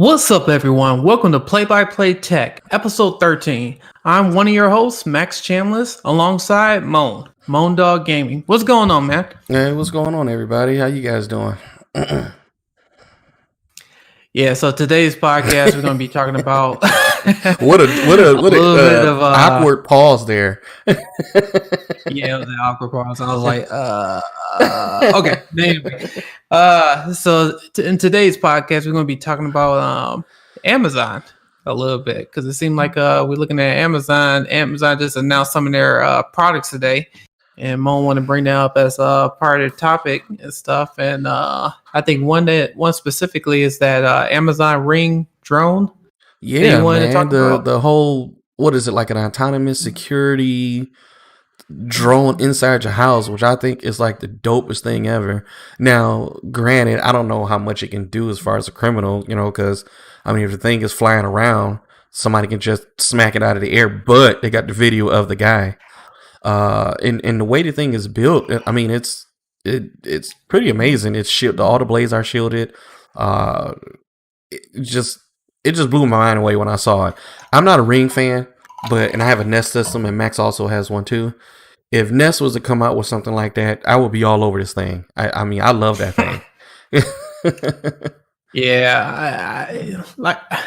What's up, everyone? Welcome to Play by Play Tech, episode 13. I'm one of your hosts, Max Chambliss, alongside Moan Dog Gaming. What's going on, man? Hey, what's going on, everybody? How you guys doing? Yeah, so today's podcast, we're going to be talking about what a little bit of awkward pause there. Yeah, it was an awkward pause. I was like, okay. Anyway, in today's podcast, we're going to be talking about Amazon a little bit because it seemed like we're looking at Amazon. Amazon just announced some of their products today, and Mo want to bring that up as part of the topic and stuff. And I think one specifically is that Amazon Ring drone. Yeah, man. The whole, what is it, like an autonomous security drone inside your house, which I think is like the dopest thing ever. Now, granted, I don't know how much it can do as far as a criminal, because I mean, if the thing is flying around, somebody can just smack it out of the air. But they got the video of the guy. And the way the thing is built, I mean, it's pretty amazing. It's shielded. All the blades are shielded. It just blew my mind away when I saw it. I'm not a Ring fan, and I have a Nest system, and Max also has one too. If Nest was to come out with something like that, I would be all over this thing. I mean, I love that thing. Yeah, I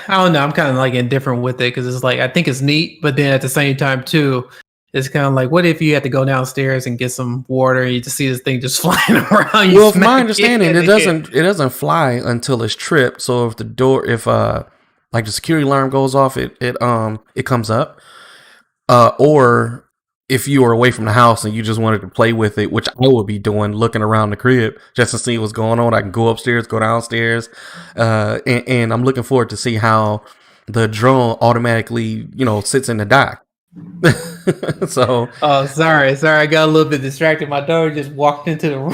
don't know. I'm kind of like indifferent with it because it's like I think it's neat, but then at the same time too, it's kind of like, what if you had to go downstairs and get some water and you just see this thing just flying around? Well, from my understanding, it doesn't fly until it's tripped. So if like the security alarm goes off, it comes up. Or if you are away from the house and you just wanted to play with it, which I would be doing, looking around the crib just to see what's going on. I can go upstairs, go downstairs, and I'm looking forward to see how the drone automatically, sits in the dock. So, sorry, I got a little bit distracted. My daughter just walked into the room.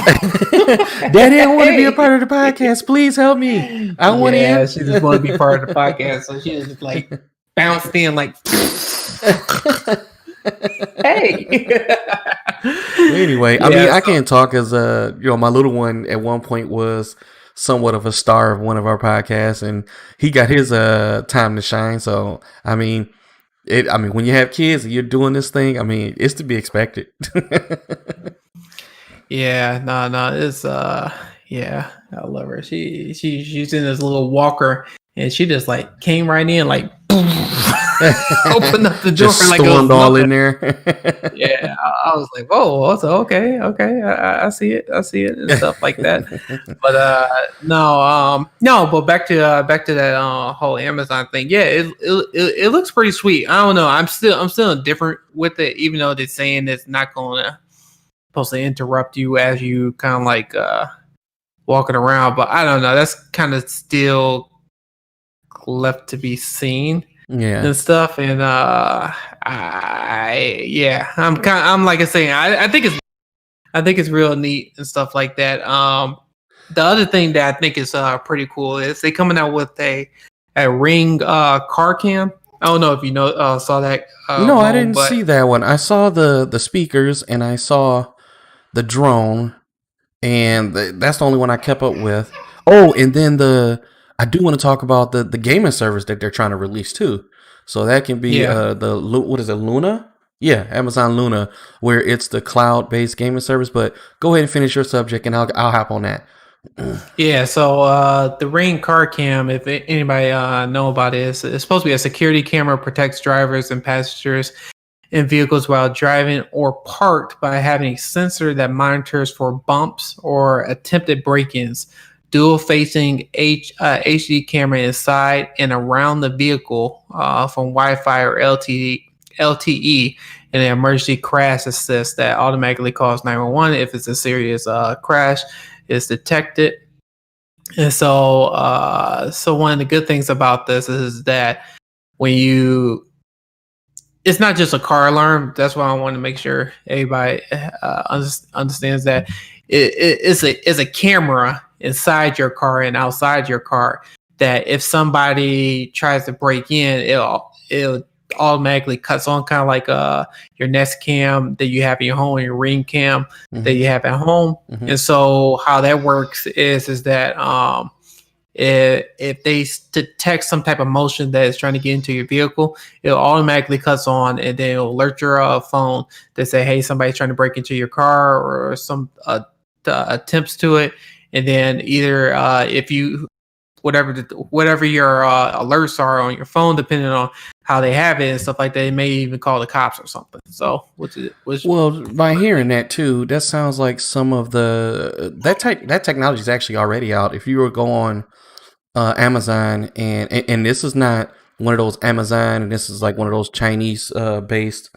Daddy, I want to be a part of the podcast. Please help me. I want to. Yeah, she just want to be part of the podcast, so she just like bounced in like. Hey. Anyway, I mean, I can't talk as my little one at one point was somewhat of a star of one of our podcasts, and he got his time to shine. So I mean, when you have kids and you're doing this thing, I mean, it's to be expected. Yeah, no, it's yeah, I love her. She's in this little walker, and she just like came right in, like opened up the door, just stormed all in there. Yeah, I was like, whoa, okay, I see it, and stuff like that. But no, but back to that whole Amazon thing. Yeah, it looks pretty sweet. I don't know. I'm still indifferent with it, even though they're saying it's not supposed to interrupt you as you kind of like walking around. But I don't know. That's kind of still left to be seen. Yeah, and stuff, and I'm like I say, I think it's real neat and stuff like that. The other thing that I think is pretty cool is they coming out with a Ring car cam. I don't know if you saw that. No, I didn't see that one. I saw the speakers and I saw the drone, and that's the only one I kept up with. Oh, and then I do want to talk about the gaming service that they're trying to release too. So that can be what is it, Luna? Yeah, Amazon Luna, where it's the cloud-based gaming service. But go ahead and finish your subject, and I'll hop on that. Yeah, so the Ring car cam, if anybody know about it, it's supposed to be a security camera, protects drivers and passengers in vehicles while driving or parked by having a sensor that monitors for bumps or attempted break-ins. Dual-facing HD camera inside and around the vehicle from Wi-Fi or LTE, and an emergency crash assist that automatically calls 911 if it's a serious crash is detected. And so one of the good things about this is that it's not just a car alarm. That's why I want to make sure everybody understands that it's a camera inside your car and outside your car, that if somebody tries to break in, it'll automatically cuts on, kind of like your Nest Cam that you have in your home, and your Ring Cam that you have at home. And so how that works is that if they detect some type of motion that is trying to get into your vehicle, it'll automatically cuts on, and then it'll alert your phone to say, "Hey, somebody's trying to break into your car," or some attempts to it. And then either if you whatever your alerts are on your phone, depending on how they have it and stuff like that, it may even call the cops or something. So, well, by hearing that too, that sounds like some of that technology is actually already out. If you were to go on Amazon, and this is not one of those Amazon, and this is like one of those Chinese based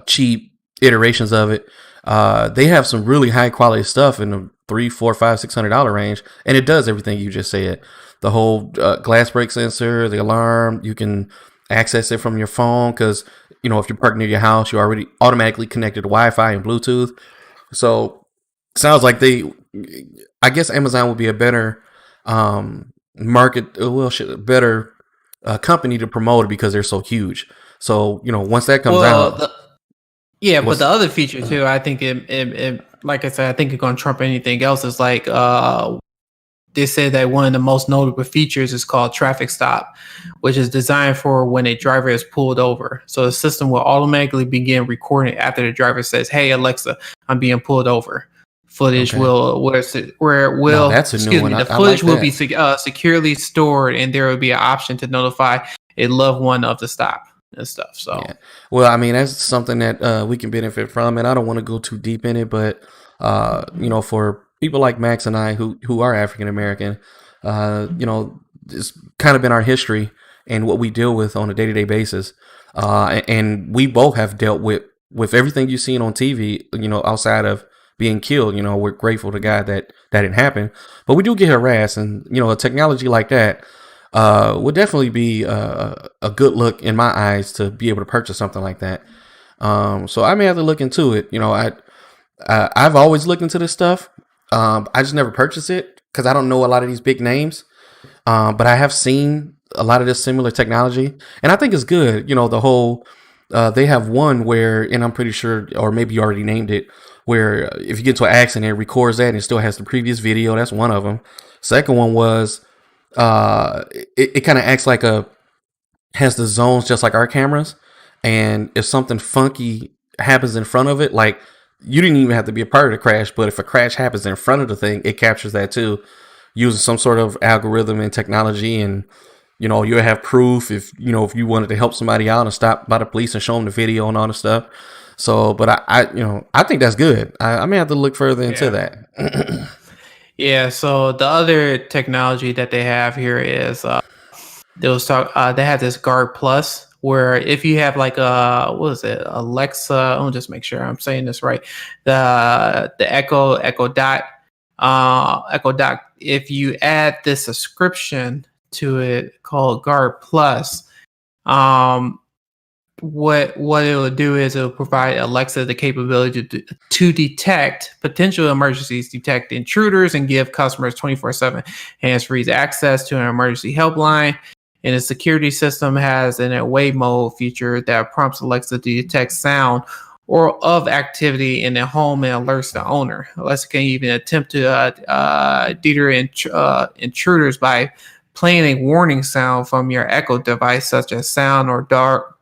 cheap iterations of it. They have some really high quality stuff in the $300, $400, $500, $600 range, and it does everything you just said. The whole glass break sensor, the alarm, you can access it from your phone because, you know, if you're parked near your house, you're already automatically connected to Wi-Fi and Bluetooth. So sounds like I guess Amazon would be a better better company to promote it because they're so huge. So, you know, once that comes out. But the other feature too, I think it like I said, I think it's going to trump anything else. Is like they said that one of the most notable features is called traffic stop, which is designed for when a driver is pulled over. So the system will automatically begin recording after the driver says, "Hey Alexa, I'm being pulled over." Footage the footage will be securely stored, and there will be an option to notify a loved one of the stop and stuff. So, yeah. Well, I mean, that's something that we can benefit from, and I don't want to go too deep in it, but you know, for people like Max and I who are African American, you know, it's kind of been our history and what we deal with on a day-to-day basis, and we both have dealt with everything you've seen on TV, you know, outside of being killed. You know, we're grateful to God that didn't happen, but we do get harassed, and you know, a technology like that would definitely be a good look in my eyes to be able to purchase something like that. So I may have to look into it. You know, I've always looked into this stuff. I just never purchased it because I don't know a lot of these big names. But I have seen a lot of this similar technology, and I think it's good. You know, the whole they have one where, and I'm pretty sure, or maybe you already named it, where if you get into an accident, it records that and it still has the previous video. That's one of them. Second one was it kind of acts like has the zones just like our cameras, and if something funky happens in front of it, like you didn't even have to be a part of the crash, but if a crash happens in front of the thing, it captures that too, using some sort of algorithm and technology. And you know, you'll have proof if you wanted to help somebody out and stop by the police and show them the video and all the stuff. So, but I think that's good. I may have to look further into that. Yeah. So the other technology that they have here is they have this Guard Plus, where if you have like what is it, Alexa? I'll just make sure I'm saying this right. The Echo Dot. If you add this subscription to it called Guard Plus, what it will do is it will provide Alexa the capability to detect potential emergencies, detect intruders, and give customers 24/7 hands-free access to an emergency helpline. And the security system has an away mode feature that prompts Alexa to detect sound or of activity in the home and alerts the owner. Alexa can even attempt to deter intruders by playing a warning sound from your Echo device, such as sound or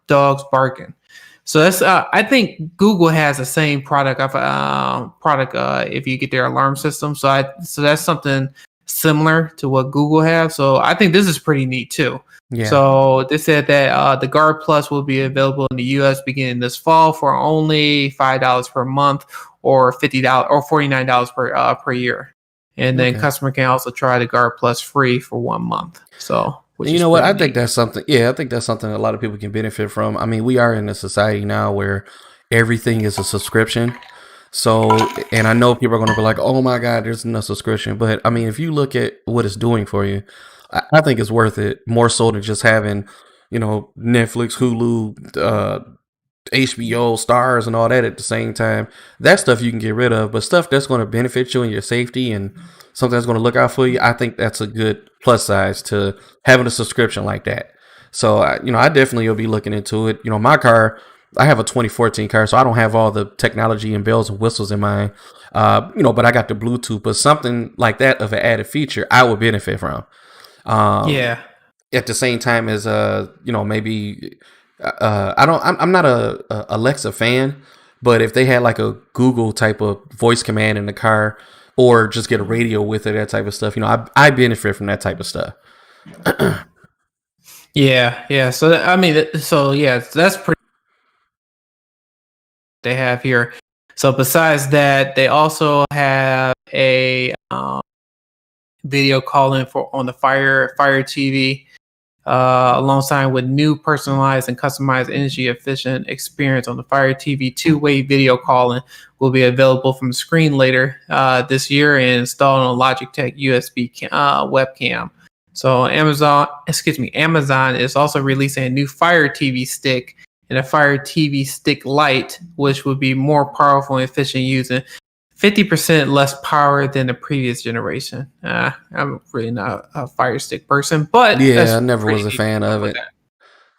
dogs barking. So that's I think Google has the same product if you get their alarm system. So that's something similar to what Google have. So I think this is pretty neat too. Yeah. So they said that the Guard Plus will be available in the U.S. beginning this fall for only $5 per month, or $50 or $49 per year. And then customer can also try the Guard Plus free for 1 month. So you know what? I think that's something. Yeah, I think that's something a lot of people can benefit from. I mean, we are in a society now where everything is a subscription. So, and I know people are going to be like, "Oh my God, there's no subscription." But I mean, if you look at what it's doing for you, I think it's worth it more so than just having, Netflix, Hulu, HBO, Stars, and all that at the same time. That stuff you can get rid of, but stuff that's going to benefit you and your safety and something that's going to look out for you, I think that's a good plus size to having a subscription like that. So, I definitely will be looking into it. My car, I have a 2014 car, so I don't have all the technology and bells and whistles in mine. But I got the Bluetooth. But something like that of an added feature, I would benefit from. Yeah. At the same time as maybe I'm not a Alexa fan, but if they had like a Google type of voice command in the car, or just get a radio with it, that type of stuff, I benefit from that type of stuff. Yeah. So that's pretty. They have here. So besides that, they also have a video calling on the Fire TV, alongside with new personalized and customized energy efficient experience on the Fire TV. Two-way video calling will be available from the screen later this year and installed on Logitech USB webcam. So Amazon is also releasing a new Fire TV stick and a Fire TV Stick Lite, which would be more powerful and efficient, using 50% less power than the previous generation. I'm really not a Fire Stick person, but I never was a fan of it.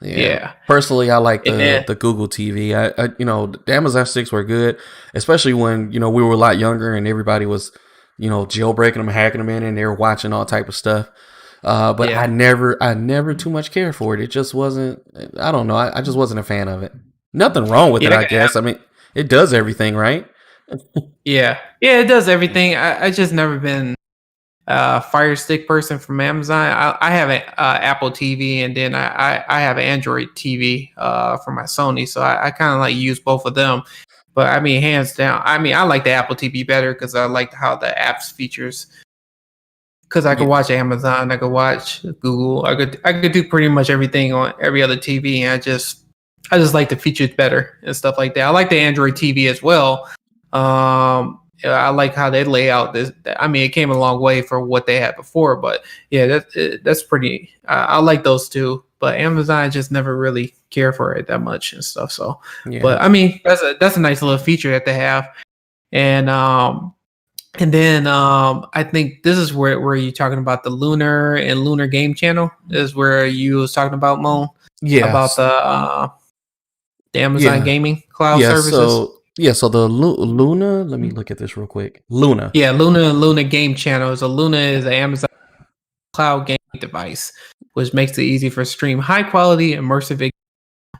Yeah. Personally, I like the Google TV. The Amazon sticks were good, especially when we were a lot younger and everybody was jailbreaking them, hacking them in, and they were watching all type of stuff. But I never too much cared for it. It just wasn't. I don't know. I just wasn't a fan of it. Nothing wrong with it, I guess. I mean, it does everything, right? Yeah, it does everything. I just never been a Fire Stick person from Amazon. I have an Apple TV, and then I have an Android TV for my Sony, so I kind of like use both of them. But I mean, hands down, I like the Apple TV better because I like how the apps features. Because I could watch Amazon, I could watch Google, I could do pretty much everything on every other TV, and I just like the features better and stuff like that. I like the Android TV as well. I like how they lay out this. I mean, it came a long way for what they had before, but yeah, that's pretty. I like those two, but Amazon, I just never really care for it that much and stuff. So, but I mean, that's a nice little feature that they have, and then I think this is where you're talking about the Lunar and Lunar Game Channel. This is where you was talking about, Moan. Yeah. About the Amazon Gaming Cloud services. So the Luna, let me look at this real quick. Luna. Yeah, Luna Game Channel. So Luna is an Amazon cloud game device, which makes it easy for stream high quality immersive video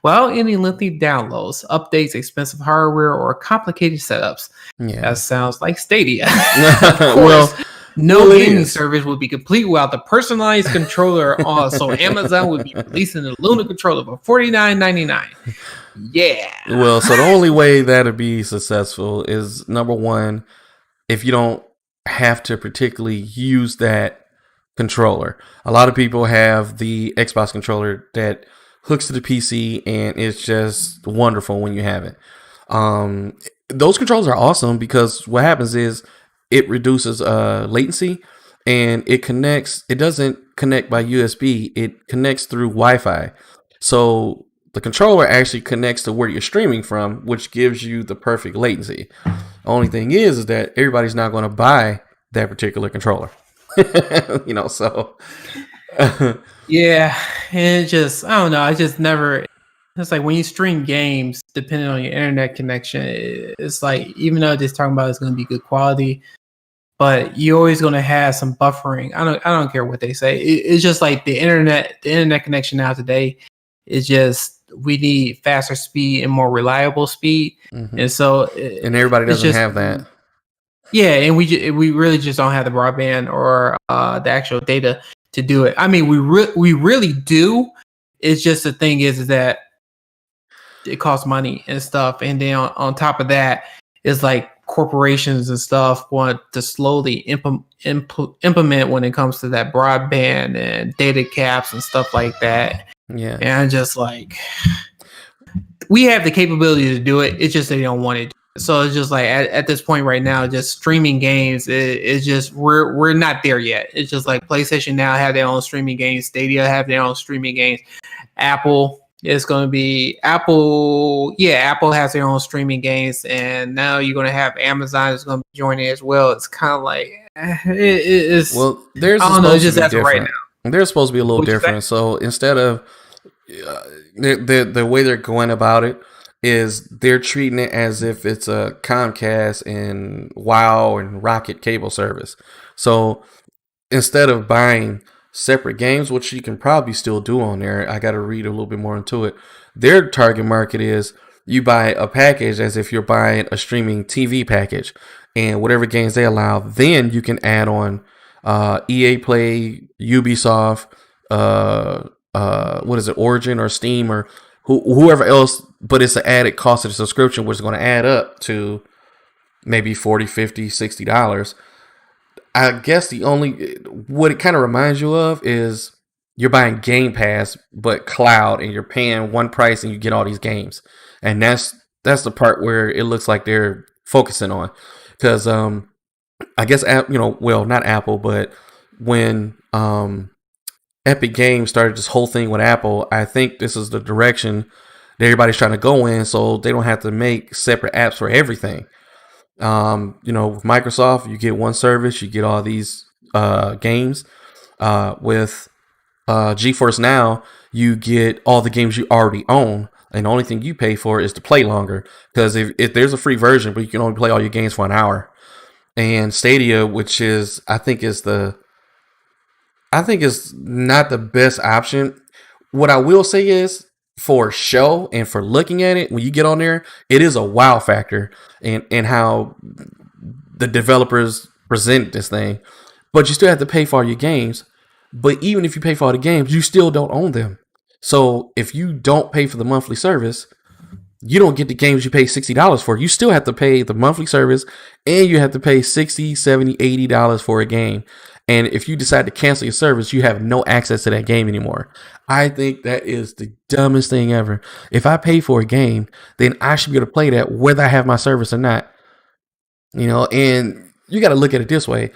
without any lengthy downloads, updates, expensive hardware, or complicated setups. Yeah. That sounds like Stadia. Of course, gaming service would be complete without the personalized controller. So Amazon would be releasing the Luna controller for $49.99. Yeah. Well, so the only way that'd be successful is, number one, if you don't have to particularly use that controller. A lot of people have the Xbox controller that hooks to the PC, and it's just wonderful when you have it. Those controllers are awesome because what happens is it reduces latency, and it doesn't connect by USB. It connects through Wi-Fi. So the controller actually connects to where you're streaming from, which gives you the perfect latency. The only thing is that everybody's not going to buy that particular controller. So. Yeah, and I don't know. I just never. It's like when you stream games, depending on your internet connection, it's like, even though just talking about it's going to be good quality, but you're always going to have some buffering. I don't care what they say. It's just like the internet connection now today is just, we need faster speed and more reliable speed, and so and everybody doesn't have that. Yeah, and we really just don't have the broadband or the actual data to do it. I mean, we really do. It's just the thing is that it costs money and stuff, and then on top of that, it's like corporations and stuff want to slowly implement when it comes to that broadband and data caps and stuff like that. Yeah, and I'm just like, we have the capability to do it. It's just they don't want it. So it's just like at this point right now, just streaming games. It's just we're not there yet. It's just like PlayStation now have their own streaming games. Stadia have their own streaming games. Apple is going to be Apple. Yeah, Apple has their own streaming games, and now you're going to have Amazon is going to be joining as well. It's kind of like it's. Well, there's I don't know. It's just as of right now. They're supposed to be a little different. So instead of the way they're going about it is they're treating it as if it's a Comcast and WoW and Rocket cable service. So instead of buying separate games, which you can probably still do on there, I got to read a little bit more into it. Their target market is you buy a package as if you're buying a streaming TV package, and whatever games they allow, then you can add on EA Play, Ubisoft, what is it, Origin or Steam or whoever else, but it's an added cost of the subscription, which is going to add up to maybe $40, $50, $60. I guess what it kind of reminds you of is you're buying Game Pass, but cloud, and you're paying one price and you get all these games. And that's the part where it looks like they're focusing on. Because I guess, not Apple, but when Epic Games started this whole thing with Apple, I think this is the direction that everybody's trying to go in, so they don't have to make separate apps for everything. With Microsoft, you get one service, you get all these games. With GeForce Now, you get all the games you already own, and the only thing you pay for is to play longer. Because if there's a free version, but you can only play all your games for an hour. And Stadia, which I think is not the best option. What I will say is, for show and for looking at it, when you get on there, it is a wow factor and how the developers present this thing. But you still have to pay for all your games. But even if you pay for all the games, you still don't own them. So if you don't pay for the monthly service, you don't get the games you pay $60 for. You still have to pay the monthly service, and you have to pay $60, $70, $80 for a game. And if you decide to cancel your service, you have no access to that game anymore. I think that is the dumbest thing ever. If I pay for a game, then I should be able to play that whether I have my service or not. And you got to look at it this way.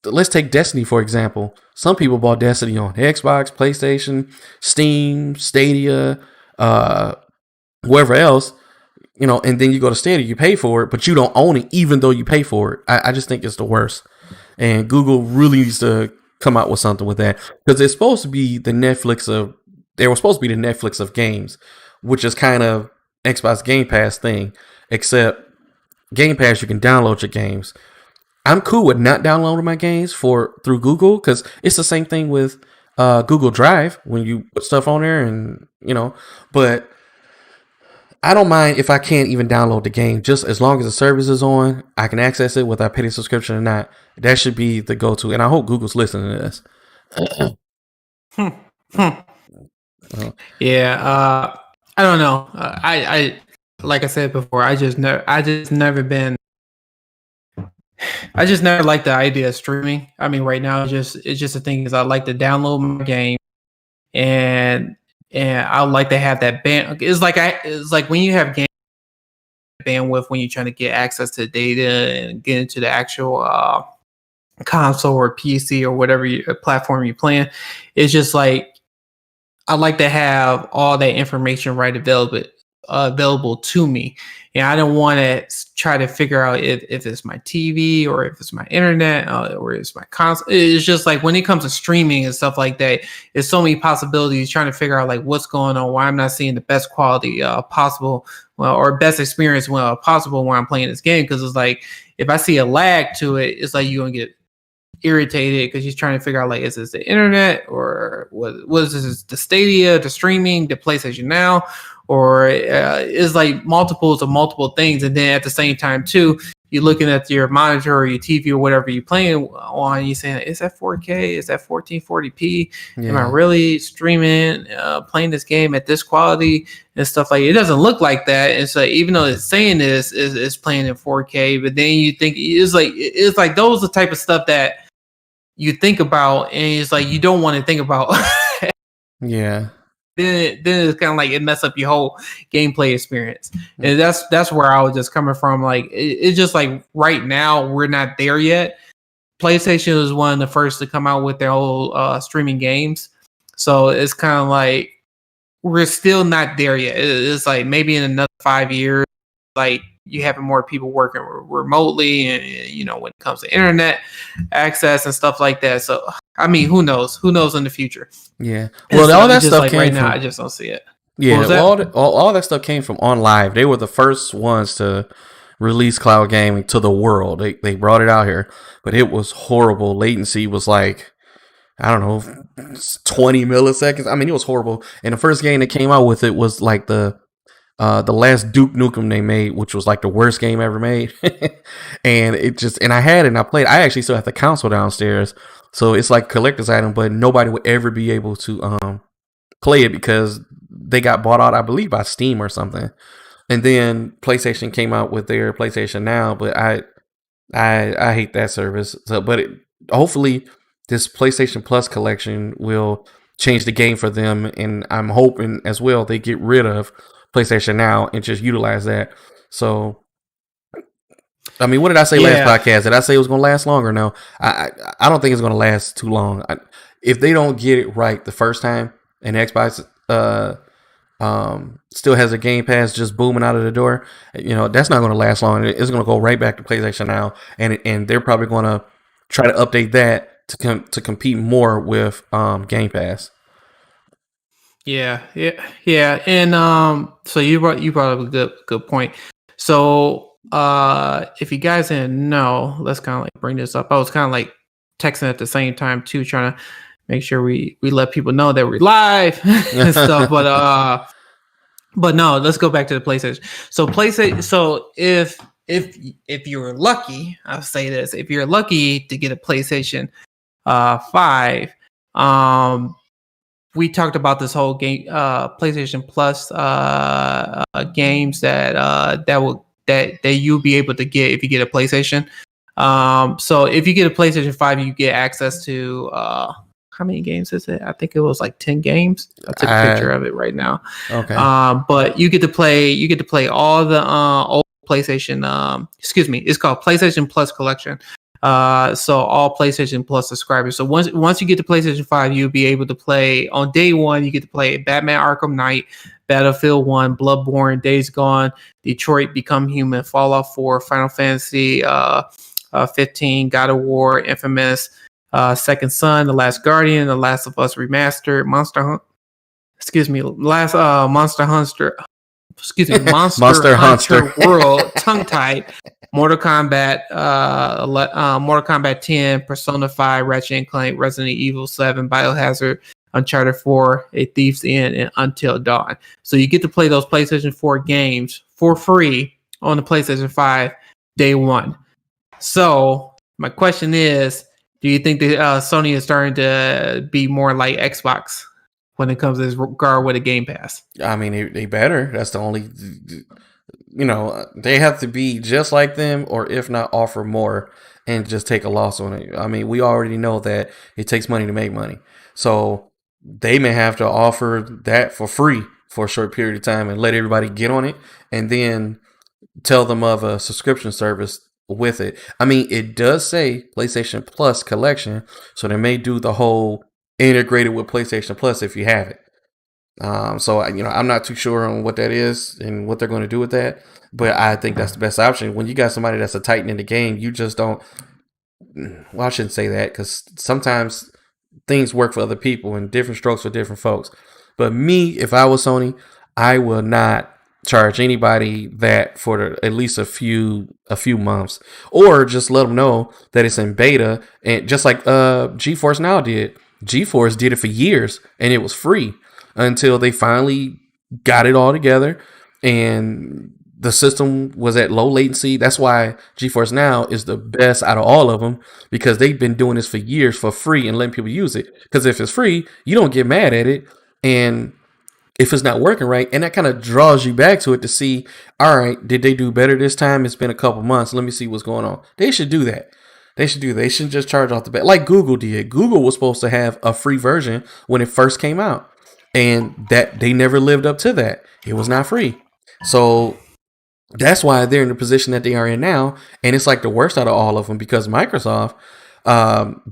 Let's take Destiny, for example. Some people bought Destiny on Xbox, PlayStation, Steam, Stadia, wherever else, and then you go to Stadia, you pay for it, but you don't own it even though you pay for it. I just think it's the worst. And Google really needs to come out with something with that, because it's supposed to be the Netflix of games, which is kind of Xbox Game Pass thing, except Game Pass, you can download your games. I'm cool with not downloading my games through Google, because it's the same thing with Google Drive when you put stuff on there, and but I don't mind if I can't even download the game, just as long as the service is on, I can access it whether I pay the subscription or not. That should be the go-to, and I hope Google's listening to this. Yeah, I don't know. I like I said before, I just never liked the idea of streaming. I mean, right now it's just the thing is I like to download my game, and I like to have that band. It's like when you have game bandwidth when you're trying to get access to data and get into the actual console or PC or whatever platform you're playing. It's just like I like to have all that information available to me, and I don't want to try to figure out if it's my TV or if it's my internet or it's my console. It's just like when it comes to streaming and stuff like that, there's so many possibilities trying to figure out like what's going on, why I'm not seeing the best quality possible, or best experience possible when I'm playing this game. Because it's like if I see a lag to it, it's like you're gonna get irritated because he's trying to figure out like, is this the internet or what is this, the Stadia, the streaming, the PlayStation Now, or is like multiple things. And then at the same time too, you're looking at your monitor or your TV or whatever you're playing on, you're saying, is that 4K? Is that 1440p? Yeah. Am I really streaming, playing this game at this quality and stuff like it? Doesn't look like that. And so even though it's saying this is playing in 4K, but then you think it's like those are the type of stuff that you think about, and it's like you don't want to think about. Yeah. Then it's kind of like it mess up your whole gameplay experience, and that's where I was just coming from. Like it's just like right now we're not there yet. PlayStation was one of the first to come out with their whole streaming games, so it's kind of like we're still not there yet. It's like maybe in another 5 years, like you having more people working remotely, and when it comes to internet access and stuff like that. So I mean, who knows in the future? Yeah. Well, all that stuff like came right from, now. I just don't see it. Yeah, well, all that stuff came from OnLive. They were the first ones to release cloud gaming to the world. They brought it out here, but it was horrible. Latency was like, I don't know, 20 milliseconds. I mean, it was horrible. And the first game that came out with it was like the last Duke Nukem they made, which was like the worst game ever made. And I had it and I played. I actually still have the console downstairs. So it's like collector's item, but nobody would ever be able to play it because they got bought out, I believe, by Steam or something. And then PlayStation came out with their PlayStation Now, but I hate that service. So, but hopefully this PlayStation Plus collection will change the game for them, and I'm hoping as well they get rid of PlayStation Now and just utilize that. So, I mean, what did I say last podcast? Did I say it was going to last longer? No, I don't think it's going to last too long. If they don't get it right the first time, and Xbox still has a Game Pass just booming out of the door, that's not going to last long. It's going to go right back to PlayStation Now, and they're probably going to try to update that to compete more with Game Pass. Yeah. And so you brought up a good point. So if you guys didn't know, let's kind of like bring this up. I was kind of like texting at the same time too, trying to make sure we let people know that we're live and stuff. But no, let's go back to the PlayStation. So So if you're lucky, I'll say this: if you're lucky to get a PlayStation 5, we talked about this whole game, PlayStation Plus games that you'll be able to get if you get a PlayStation. So if you get a PlayStation 5, you get access to how many games is it? I think it was like 10 games. I took a picture of it right now. Okay. But you get to play all the old PlayStation. It's called PlayStation Plus Collection. So all PlayStation Plus subscribers. So once you get to PlayStation 5, you'll be able to play on day one. You get to play Batman Arkham Knight, Battlefield 1, Bloodborne, Days Gone, Detroit Become Human, Fallout 4, Final Fantasy 15, God of War, Infamous, Second Son, The Last Guardian, The Last of Us Remastered, Monster Hunter World, tongue-tied, Mortal Kombat, Mortal Kombat 10, Persona 5, Ratchet & Clank, Resident Evil 7, Biohazard, Uncharted 4, A Thief's End, and Until Dawn. So you get to play those PlayStation 4 games for free on the PlayStation 5 day one. So my question is, do you think that Sony is starting to be more like Xbox when it comes to this regard with a Game Pass? I mean, they better. That's the only, they have to be just like them, or if not, offer more and just take a loss on it. I mean, we already know that it takes money to make money. So they may have to offer that for free for a short period of time and let everybody get on it, and then tell them of a subscription service with it. I mean, it does say PlayStation Plus Collection, so they may do the whole integrated with PlayStation Plus if you have it. So I'm not too sure on what that is and what they're going to do with that, but I think that's the best option. When you got somebody that's a titan in the game, you just don't. Well, I shouldn't say that, because sometimes things work for other people and different strokes for different folks. But me, if I was Sony, I will not charge anybody that for at least a few months, or just let them know that it's in beta. And just like GeForce Now did. GeForce did it for years and it was free until they finally got it all together and the system was at low latency. That's why GeForce Now is the best out of all of them, because they've been doing this for years for free and letting people use it. Because if it's free, you don't get mad at it. And if it's not working right, and that kind of draws you back to it to see, all right, did they do better this time? It's been a couple months. Let me see what's going on. They should do that. They shouldn't just charge off the bat like Google did. Google was supposed to have a free version when it first came out, and that they never lived up to that. It was not free. So that's why they're in the position that they are in now. And it's like the worst out of all of them, because Microsoft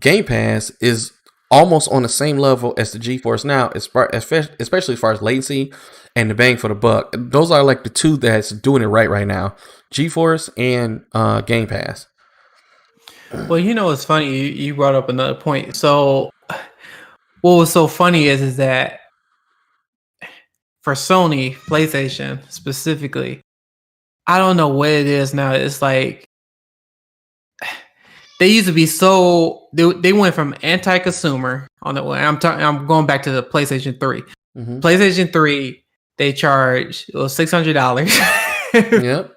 Game Pass is almost on the same level as the GeForce Now, especially as far as latency and the bang for the buck. Those are like the two that's doing it right now, GeForce and Game Pass. Well, it's funny. You brought up another point. So what was so funny is that for Sony PlayStation specifically, I don't know what it is now. It's like they used to be so they went from anti-consumer on the way. I'm going back to the PlayStation 3. Mm-hmm. PlayStation 3, they charge $600. Yep.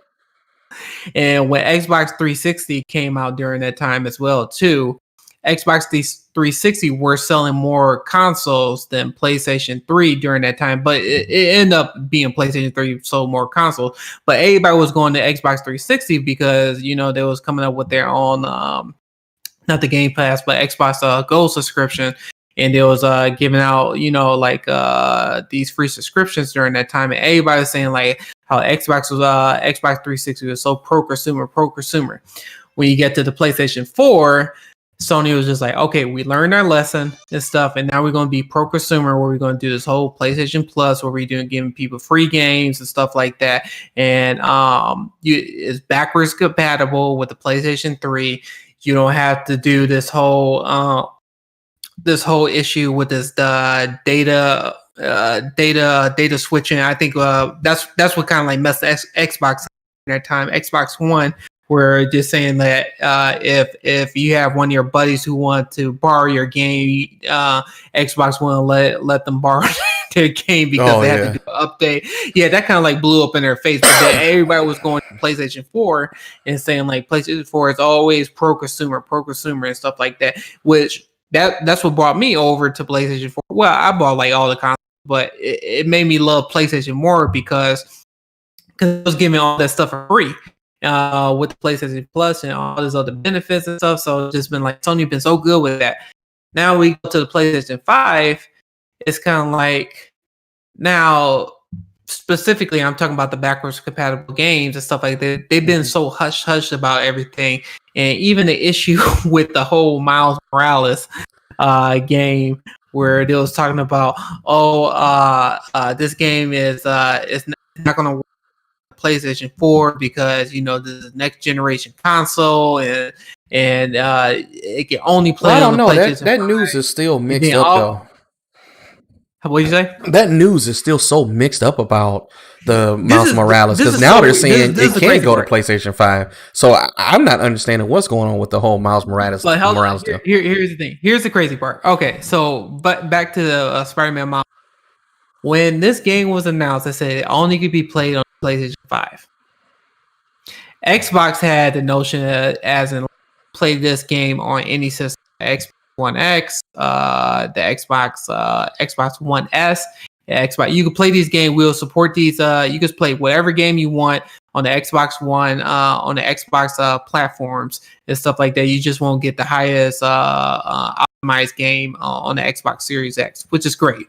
And when Xbox 360 came out during that time as well too, Xbox 360 were selling more consoles than PlayStation 3 during that time, but it ended up being PlayStation 3 sold more consoles. But everybody was going to Xbox 360 because, you know, they was coming up with their own, not the Game Pass, but Xbox Gold subscription. And they was giving out, you know, like these free subscriptions during that time. And everybody was saying like how Xbox 360 was so pro-consumer. When you get to the PlayStation 4, Sony was just like, okay, we learned our lesson and stuff, and now we're going to be pro-consumer, where we're going to do this whole PlayStation Plus, where we're giving people free games and stuff like that. And it's backwards compatible with the PlayStation 3. You don't have to do this whole issue with this data switching. I think that's what kind of like messed Xbox at that time. Xbox One, where just saying that if you have one of your buddies who want to borrow your game, Xbox One let them borrow their game because they had to do an update. Yeah, that kind of like blew up in their face. But then everybody was going to PlayStation 4 and saying like PlayStation 4 is always pro-consumer and stuff like that, which that's what brought me over to PlayStation 4. Well, I bought like all the consoles, but it made me love PlayStation more because it was giving all that stuff for free with the PlayStation Plus and all these other benefits and stuff. So it's just been like Sony been so good with that. Now we go to the PlayStation 5. It's kind of like, now specifically I'm talking about the backwards compatible games and stuff like that. They've been so hush about everything. And even the issue with the whole Miles Morales game, where they was talking about, this game is not going to work on PlayStation 4 because, you know, this is next generation console and it can only play on the PlayStation 5. That news is still mixed up though. What did you say? That news is still so mixed up about the Miles Morales, because now they're saying it can't go to PlayStation 5. So I'm not understanding what's going on with the whole Miles Morales deal. Here's the thing. Here's the crazy part. Okay, so but back to the Spider-Man Miles. When this game was announced, they said it only could be played on PlayStation 5. Xbox had the notion as in play this game on any system, Xbox One X, the Xbox One S, Xbox. You can play these games. We'll support these. You can play whatever game you want on the Xbox One, on the Xbox platforms and stuff like that. You just won't get the highest optimized game on the Xbox Series X, which is great.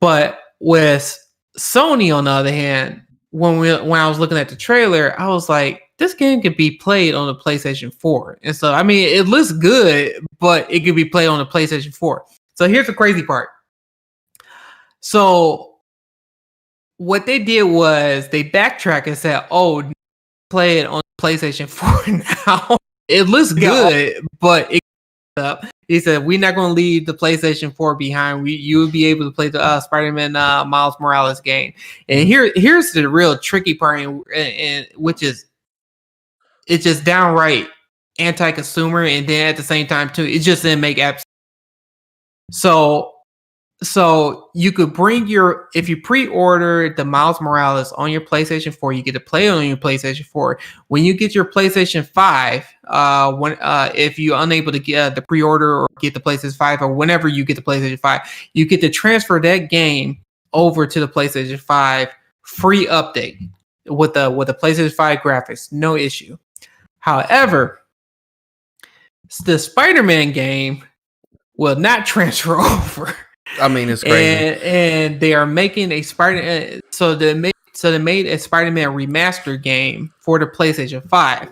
But with Sony, on the other hand, when I was looking at the trailer, I was like, this game could be played on the PlayStation 4. And so, I mean, it looks good, but it could be played on the PlayStation 4. So here's the crazy part. So what they did was they backtracked and said, play it on PlayStation 4 now. It looks good, but it up. He said, we're not going to leave the PlayStation 4 behind. You will be able to play the Spider-Man Miles Morales game. And here's the real tricky part, and which is, it's just downright anti-consumer, and then at the same time too, it just didn't make apps. So you could bring if you pre-order the Miles Morales on your PlayStation 4, you get to play it on your PlayStation 4. When you get your PlayStation 5, if you're unable to get the pre-order or get the PlayStation 5, or whenever you get the PlayStation 5, you get to transfer that game over to the PlayStation 5 free update with the PlayStation 5 graphics, no issue. However, the Spider-Man game will not transfer over. I mean, it's crazy. And they are making a Spider. So they made a Spider-Man remaster game for the PlayStation 5.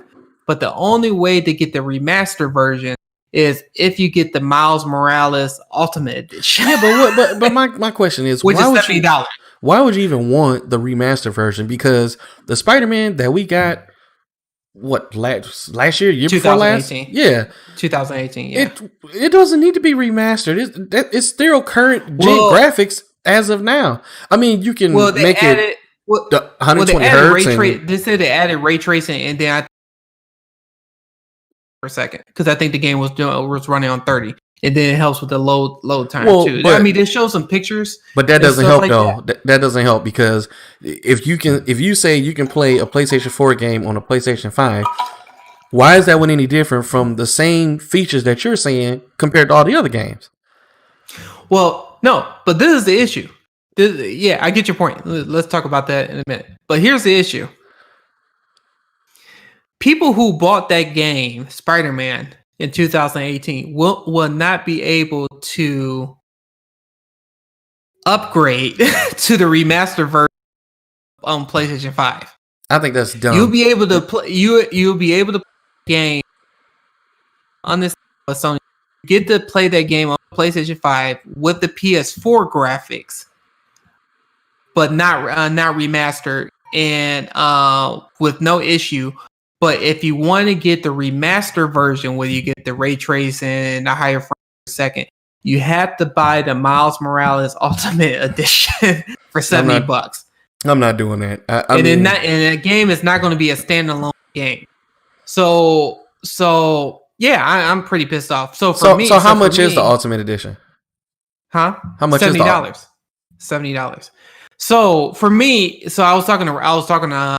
But the only way to get the remaster version is if you get the Miles Morales Ultimate Edition. Yeah, but my question is, which is $70. Why would you even want the remaster version? Because the Spider-Man that we got, last year before last? Yeah. 2018, yeah. It doesn't need to be remastered. It's still current gen graphics as of now. I mean, you can make it 120 hertz. They said they added ray tracing, and then for a second, because I think the game was running on 30. And then it helps with the load time too. I mean, they show some pictures, but that doesn't help though. That doesn't help because if you say you can play a PlayStation 4 game on a PlayStation 5, why is that one any different from the same features that you're saying compared to all the other games? Well, no, but this is the issue. Yeah, I get your point. Let's talk about that in a minute. But here's the issue: people who bought that game, Spider-Man, in 2018 will not be able to upgrade to the remastered version on PlayStation 5. I think that's dumb. You'll be able to play. You'll be able to play the game on this Sony. Get to play that game on PlayStation 5 with the PS4 graphics, but not remastered and with no issue. But if you want to get the remaster version where you get the ray tracing and the higher frame per second, you have to buy the Miles Morales Ultimate Edition for $70. I'm not doing that. And the game is not going to be a standalone game. So yeah, I'm pretty pissed off. So how much is the Ultimate Edition? Huh? How much $70. Is $70. So for me, I was talking to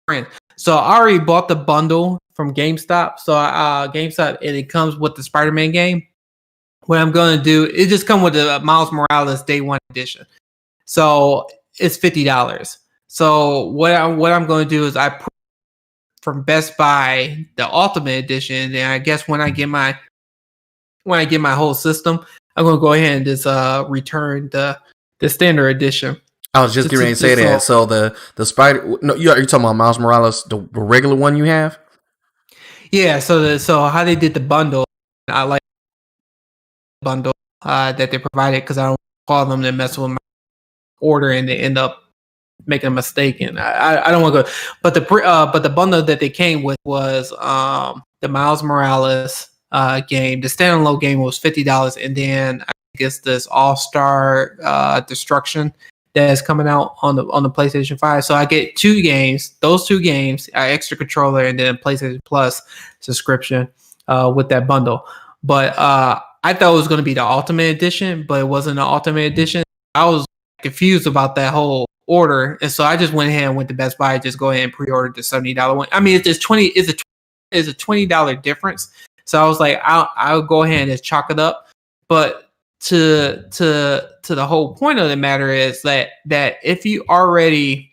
friend. So I already bought the bundle from GameStop. So GameStop, and it comes with the Spider-Man game. What I'm going to do, it just comes with the Miles Morales Day 1 edition. So it's $50. So what I'm going to do is I put from Best Buy the Ultimate Edition, and I guess when I get my whole system, I'm going to go ahead and just return the Standard Edition. I was just getting ready to say that. So the Spider, no, you're talking about Miles Morales, the regular one you have? Yeah. So how they did the bundle, I like the bundle that they provided because I don't call them to mess with my order and they end up making a mistake. And I don't want to go. But the bundle that they came with was the Miles Morales game. The standalone game was $50, and then I guess this All-Star Destruction that is coming out on the PlayStation 5. So I get two games, those two games, extra controller, and then PlayStation Plus subscription with that bundle. But I thought it was going to be the Ultimate Edition, but it wasn't the Ultimate Edition. I was confused about that whole order, and so I just went ahead and went to Best Buy, just go ahead and pre-ordered the $70 one. I mean, it's just is a $20 difference. So I was like, I'll go ahead and just chalk it up. But to the whole point of the matter is that if you already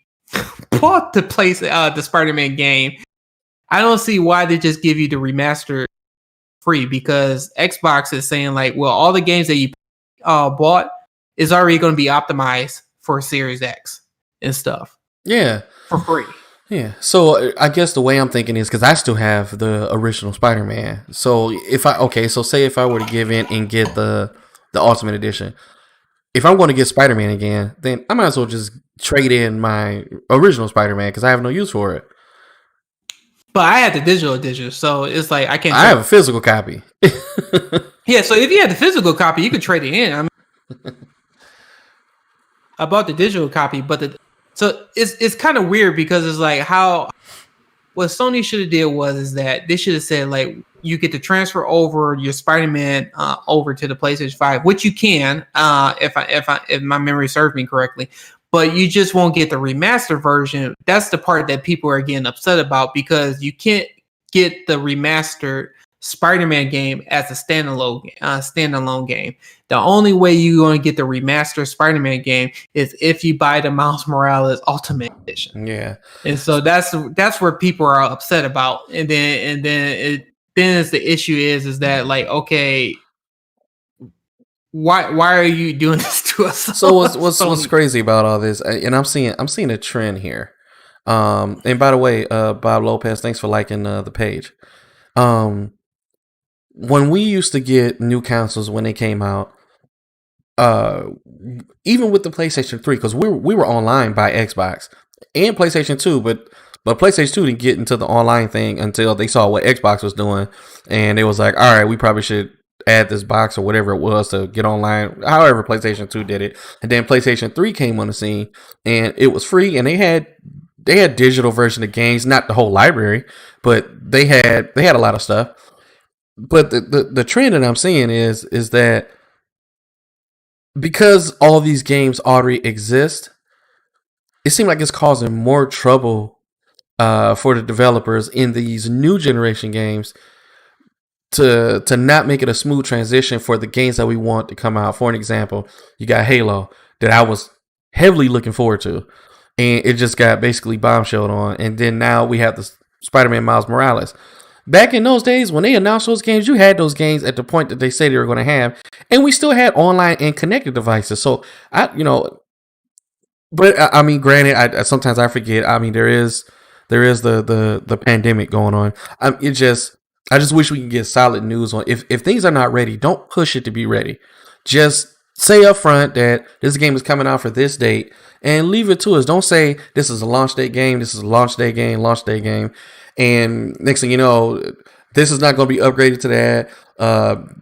bought the Spider-Man game, I don't see why they just give you the remaster free, because Xbox is saying like, well, all the games that you bought is already going to be optimized for Series X and stuff. Yeah, for free. Yeah. So I guess the way I'm thinking is because I still have the original Spider-Man. So say if I were to give in and get the Ultimate Edition, if I'm going to get Spider-Man again, then I might as well just trade in my original Spider-Man because I have no use for it. But I had the digital edition, so it's like I can't. I have a physical copy. Yeah, so if you had the physical copy, you could trade it in. I mean, I bought the digital copy, but so it's kind of weird because it's like what Sony should have did is that they should have said like, you get to transfer over your Spider-Man over to the PlayStation 5, which you can if my memory serves me correctly, but you just won't get the remastered version. That's the part that people are getting upset about, because you can't get the remastered Spider-Man game as a standalone game. The only way you're going to get the remastered Spider-Man game is if you buy the Miles Morales Ultimate Edition. Yeah, and so that's where people are upset about, and then the issue is that like, okay, why are you doing this to us? So what's crazy about all this? And I'm seeing a trend here. And by the way, Bob Lopez, thanks for liking the page. When we used to get new consoles when they came out, even with the PlayStation 3, because we were online by Xbox and PlayStation 2, but PlayStation 2 didn't get into the online thing until they saw what Xbox was doing, and it was like, all right, we probably should add this box or whatever it was to get online. However, PlayStation 2 did it, and then PlayStation 3 came on the scene, and it was free, and they had digital version of games, not the whole library, but they had a lot of stuff. But the trend that I'm seeing is that because all these games already exist, it seems like it's causing more trouble for the developers in these new generation games to not make it a smooth transition for the games that we want to come out. For an example, you got Halo that I was heavily looking forward to, and it just got basically bombshelled on. And then now we have the Spider-Man Miles Morales. Back in those days, when they announced those games, you had those games at the point that they said they were going to have, and we still had online and connected devices. So but I mean, granted, I sometimes I forget. I mean, there is the pandemic going on. I just wish we could get solid news on if things are not ready. Don't push it to be ready. Just say up front that this game is coming out for this date, and leave it to us. Don't say this is a launch date game. This is a launch day game. And next thing you know, this is not going to be upgraded to that.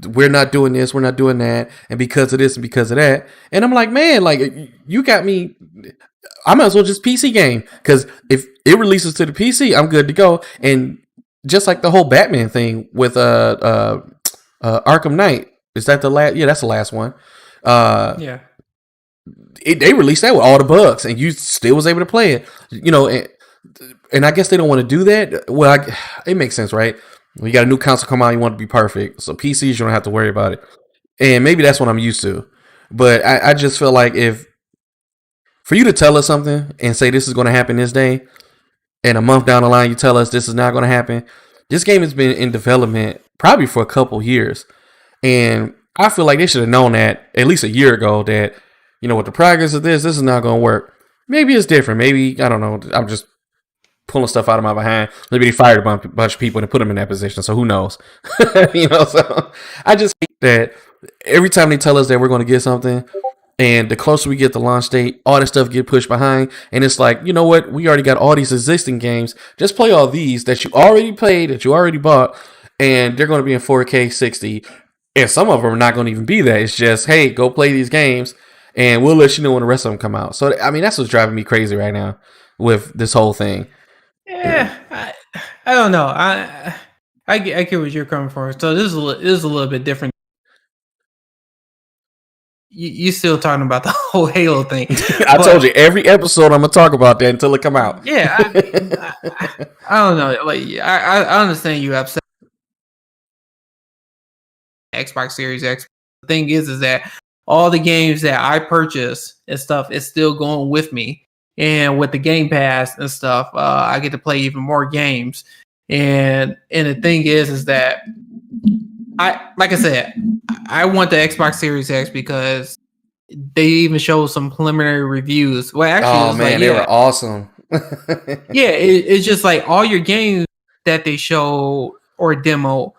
We're not doing this. We're not doing that. And because of this and because of that. And I'm like, man, like, you got me. I might as well just PC game. Because if it releases to the PC, I'm good to go. And just like the whole Batman thing with Arkham Knight. Is that the last? Yeah, that's the last one. Yeah. They released that with all the bugs. And you still was able to play it. And I guess they don't want to do that. Well, it makes sense, right? When you got a new console come out, you want it to be perfect. So PCs, you don't have to worry about it. And maybe that's what I'm used to. But I just feel like for you to tell us something and say this is going to happen this day, and a month down the line you tell us this is not going to happen. This game has been in development probably for a couple years. And I feel like they should have known that at least a year ago that, with the progress of this is not going to work. Maybe it's different. Maybe, I don't know. I'm just pulling stuff out of my behind. Maybe they fired a bunch of people and put them in that position. So who knows? So I just hate that every time they tell us that we're going to get something, and the closer we get to launch date, all this stuff get pushed behind. And it's like, you know what? We already got all these existing games. Just play all these that you already played, that you already bought, and they're going to be in 4K 60. And some of them are not going to even be that. It's just, hey, go play these games, and we'll let you know when the rest of them come out. So, I mean, that's what's driving me crazy right now with this whole thing. Yeah, I don't know. I get where you're coming from. So this is a little bit different. You still talking about the whole Halo thing? I told you every episode I'm gonna talk about that until it come out. Yeah, I don't know. Like I understand you upset. Xbox Series X. The thing is that all the games that I purchase and stuff is still going with me. And with the Game Pass and stuff, I get to play even more games. And the thing is that like I said, I want the Xbox Series X because they even showed some preliminary reviews. Well, actually, they were awesome. Yeah, it's just like all your games that they show or demo,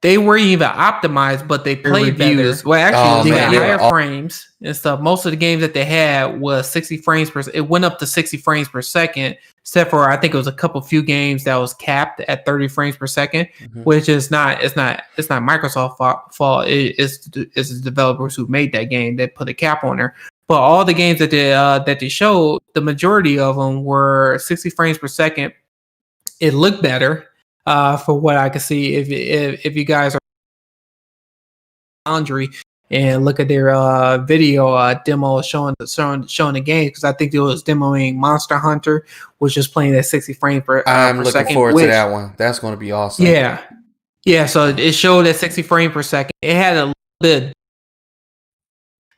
they weren't even optimized, but they played better. Well, actually, they got higher frames and stuff. Most of the games that they had was 60 frames per. It went up to 60 frames per second, except for I think it was a few games that was capped at 30 frames per second, which is not. It's not Microsoft's fault. It's the developers who made that game that put a cap on there. But all the games that they showed, the majority of them were 60 frames per second. It looked better. For what I can see, if you guys are Foundry and look at their video demo showing the game, because I think it was demoing Monster Hunter, which is playing at 60 frames per I'm per looking second, forward to that one. That's going to be awesome. Yeah. So it showed at 60 frames per second. It had a little bit.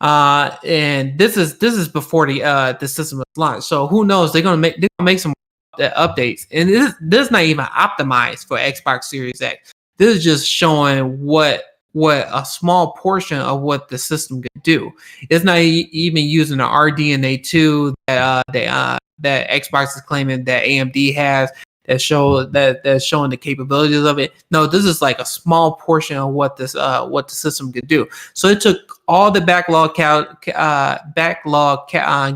And this is before the system was launched. So who knows? They're gonna make some updates, and this is not even optimized for Xbox Series X. This is just showing what a small portion of what the system can do. It's not even using the RDNA 2 that Xbox is claiming that AMD has, that's showing the capabilities of it. No, this is like a small portion of what the system could do. So it took all the backlog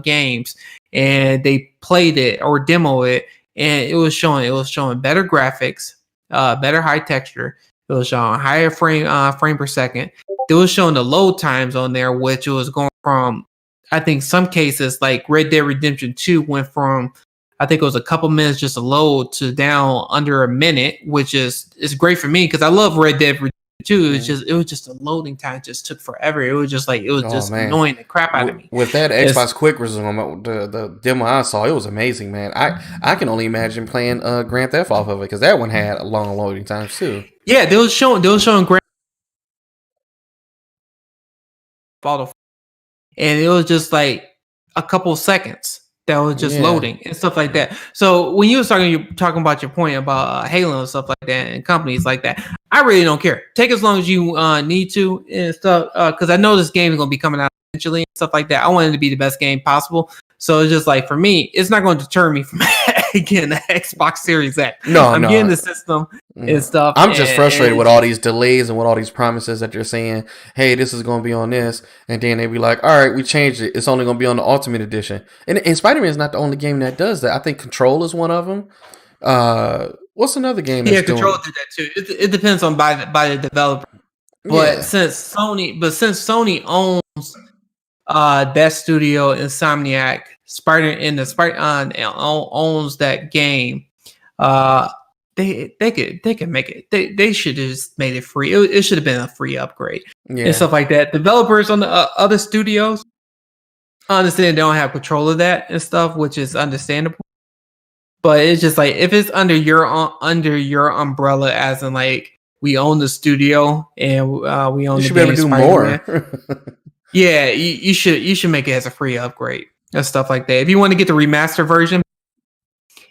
games, and they played it or demo it, and it was showing better graphics, better high texture, It was showing higher frame per second. It was showing the load times on there, which was going from, I think some cases like Red Dead Redemption 2 went from, I think it was a couple minutes just to load to down under a minute, which is great for me because I love Red Dead Redemption 2. It was just a loading time just took forever. It was just annoying the crap out of me. With that Xbox Quick Resume, the demo I saw, it was amazing, man. I can only imagine playing Grand Theft off of it because that one had long loading times too. Yeah, they was showing Grand Auto, and it was just like a couple seconds that was just loading and stuff like that. So when you were talking about your point about Halo and stuff like that and companies like that, I really don't care. Take as long as you need to and stuff, because I know this game is going to be coming out eventually and stuff like that. I want it to be the best game possible. So it's just like, for me, it's not going to deter me from getting the Xbox Series X. I'm getting the system and stuff. I'm just frustrated with all these delays and with all these promises that you're saying, hey, this is going to be on this. And then they be like, all right, we changed it. It's only going to be on the Ultimate Edition. And Spider-Man is not the only game that does that. I think Control is one of them. What's another game? Yeah, Control did that too. It depends on by the developer. But since Sony owns that studio, Insomniac, owns that game, they can make it. They should have just made it free. It should have been a free upgrade and stuff like that. Developers on the other studios, I understand they don't have control of that and stuff, which is understandable. But it's just like, if it's under your umbrella, as in like, we own the studio and we own the game. You should be able to do more. Yeah, you should make it as a free upgrade and stuff like that. If you want to get the remaster version,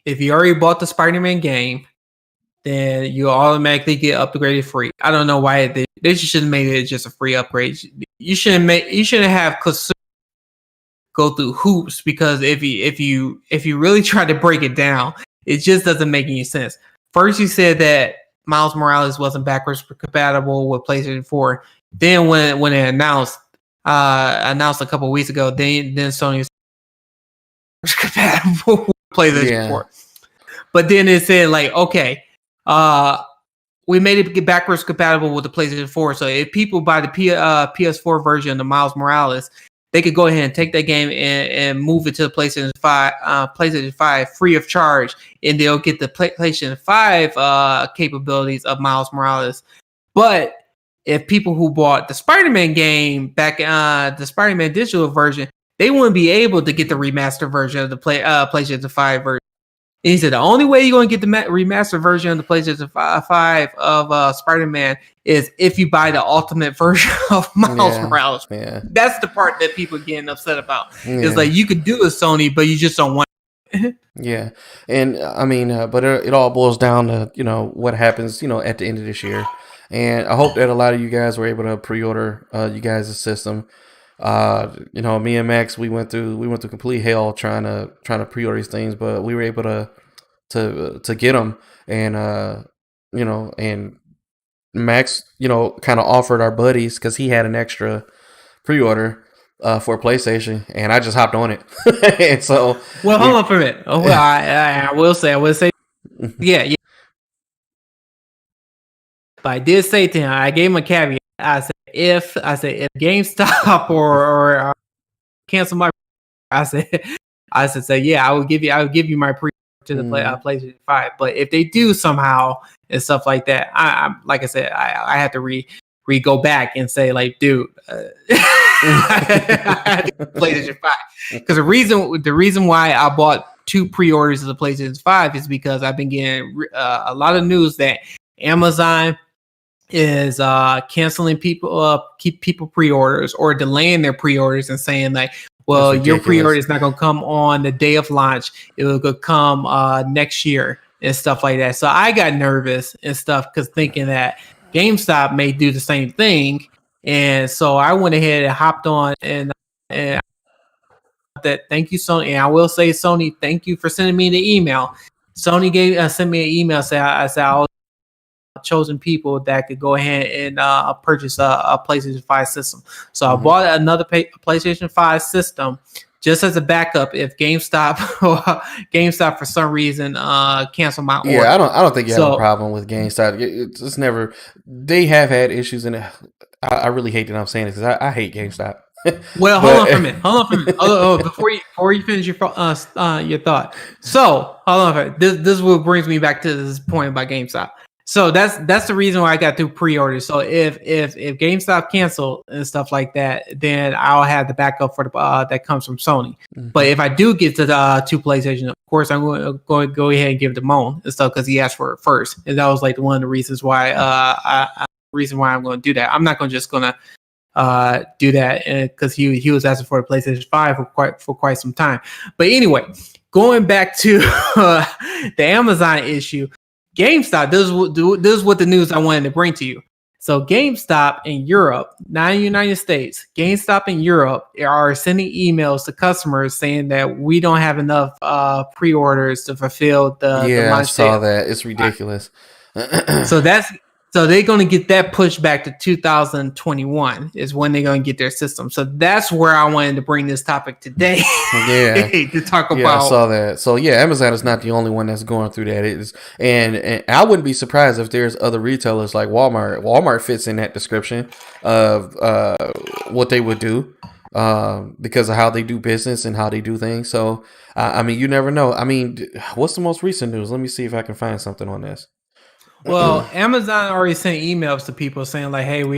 if you already bought the Spider-Man game, then you automatically get upgraded free. I don't know why they should have made it just a free upgrade. You shouldn't have go through hoops, because if you really try to break it down, it just doesn't make any sense. First, you said that Miles Morales wasn't backwards compatible with PlayStation 4. Then when it announced a couple of weeks ago, then Sony was compatible with PlayStation 4. But then it said like, okay, we made it backwards compatible with the PlayStation 4. So if people buy the PS4 version of Miles Morales, they could go ahead and take that game and move it to the PlayStation 5 free of charge, and they'll get the PlayStation 5 capabilities of Miles Morales. But if people who bought the Spider-Man game back, the Spider-Man digital version, they wouldn't be able to get the remastered version of the PlayStation 5 version. And he said the only way you're going to get the remastered version of the PlayStation 5 of Spider-Man is if you buy the ultimate version of Miles Morales. Yeah. That's the part that people are getting upset about. It's like, you could do it, Sony, but you just don't want it. Yeah. And I mean, but it all boils down to, what happens, at the end of this year. And I hope that a lot of you guys were able to pre-order you guys' system. Me and Max, we went through complete hell trying to pre-order these things, but we were able to get them. And and Max, kind of offered our buddies, because he had an extra pre-order for PlayStation, and I just hopped on it. And so, hold on for a minute. Oh, well, I will say, yeah. But I did say to him, I gave him a caveat. I said if GameStop or cancel my, I said, I will give you my pre to the PlayStation 5. But if they do somehow and stuff like that, I like I said, I have to go back and say, like, dude, PlayStation 5, because the reason why I bought 2 pre-orders of the PlayStation 5 is because I've been getting a lot of news that Amazon is canceling people pre-orders or delaying their pre-orders and saying like, well, your pre-order is not going to come on the day of launch. It will come next year and stuff like that. So I got nervous and stuff, because thinking that GameStop may do the same thing. And so I went ahead and hopped on and that. Thank you, Sony. And I will say, Sony, thank you for sending me the email. Sony sent me an email saying I was chosen people that could go ahead and purchase a PlayStation 5 system. So I bought another PlayStation 5 system just as a backup if GameStop for some reason cancel my order. Yeah, I don't think you have a problem with GameStop. It's never. They have had issues, and I really hate that I'm saying this because I hate GameStop. Well, hold on for a minute. Before you finish your thought. So hold on for a minute. This is what brings me back to this point about GameStop. So that's the reason why I got through pre-orders. So if GameStop cancel and stuff like that, then I'll have the backup for the that comes from Sony. Mm-hmm. But if I do get to the to PlayStation, of course I'm going to go ahead and give it to Moan and stuff because he asked for it first, and that was like one of the reasons why I'm going to do that. I'm not going to just do that because he was asking for a PlayStation 5 for quite some time. But anyway, going back to the Amazon issue. GameStop, this is what the news I wanted to bring to you. So GameStop in Europe, not in the United States, GameStop in Europe are sending emails to customers saying that we don't have enough pre-orders to fulfill the launch I saw that. It's ridiculous. So they're going to get that pushed back to 2021 is when they're going to get their system. So that's where I wanted to bring this topic today. Yeah. To talk about. Yeah, I saw that. So yeah, Amazon is not the only one that's going through that. It is, and I wouldn't be surprised if there's other retailers like Walmart. Walmart fits in that description of what they would do because of how they do business and how they do things. So I mean, you never know. I mean, what's the most recent news? Let me see if I can find something on this. Well, Amazon already sent emails to people saying like, "Hey, we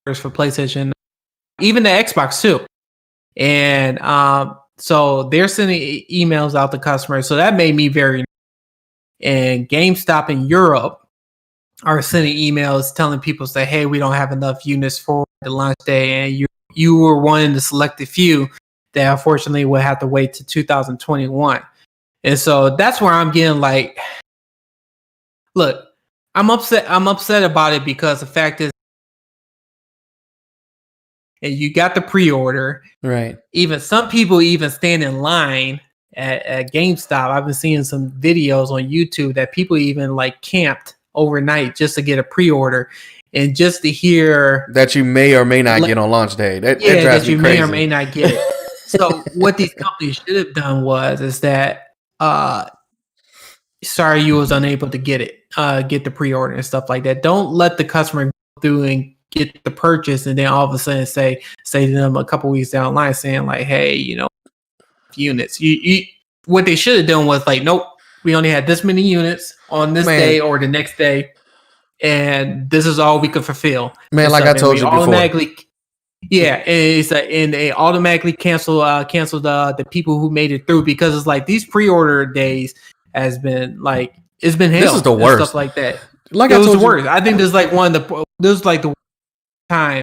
have for PlayStation, even the Xbox too," and so they're sending emails out to customers. So that made me very. And GameStop in Europe are sending emails telling people say, "Hey, we don't have enough units for the launch day, and you were one of the selected few that unfortunately will have to wait to 2021." And so that's where I'm getting like. Look, I'm upset about it because the fact is, and you got the pre-order, right? Even some people even stand in line at GameStop. I've been seeing some videos on YouTube that people even like camped overnight just to get a pre-order and just to hear that you may or may not get on launch day. That drives that you me crazy. may or may not get it. So what these companies should have done is that. Sorry, you was unable to get the pre-order and stuff like that. Don't let the customer go through and get the purchase and then all of a sudden say to them a couple weeks down the line saying like, "Hey, units." What they should have done was like, "Nope, we only had this many units on this day or the next day, and this is all we could fulfill." Man, like I told you before. Yeah, and they automatically cancel the people who made it through because it's like these pre-order days. Has been like it's been hell. This is the worst stuff like that. Like it was the worst. I think this is like the time.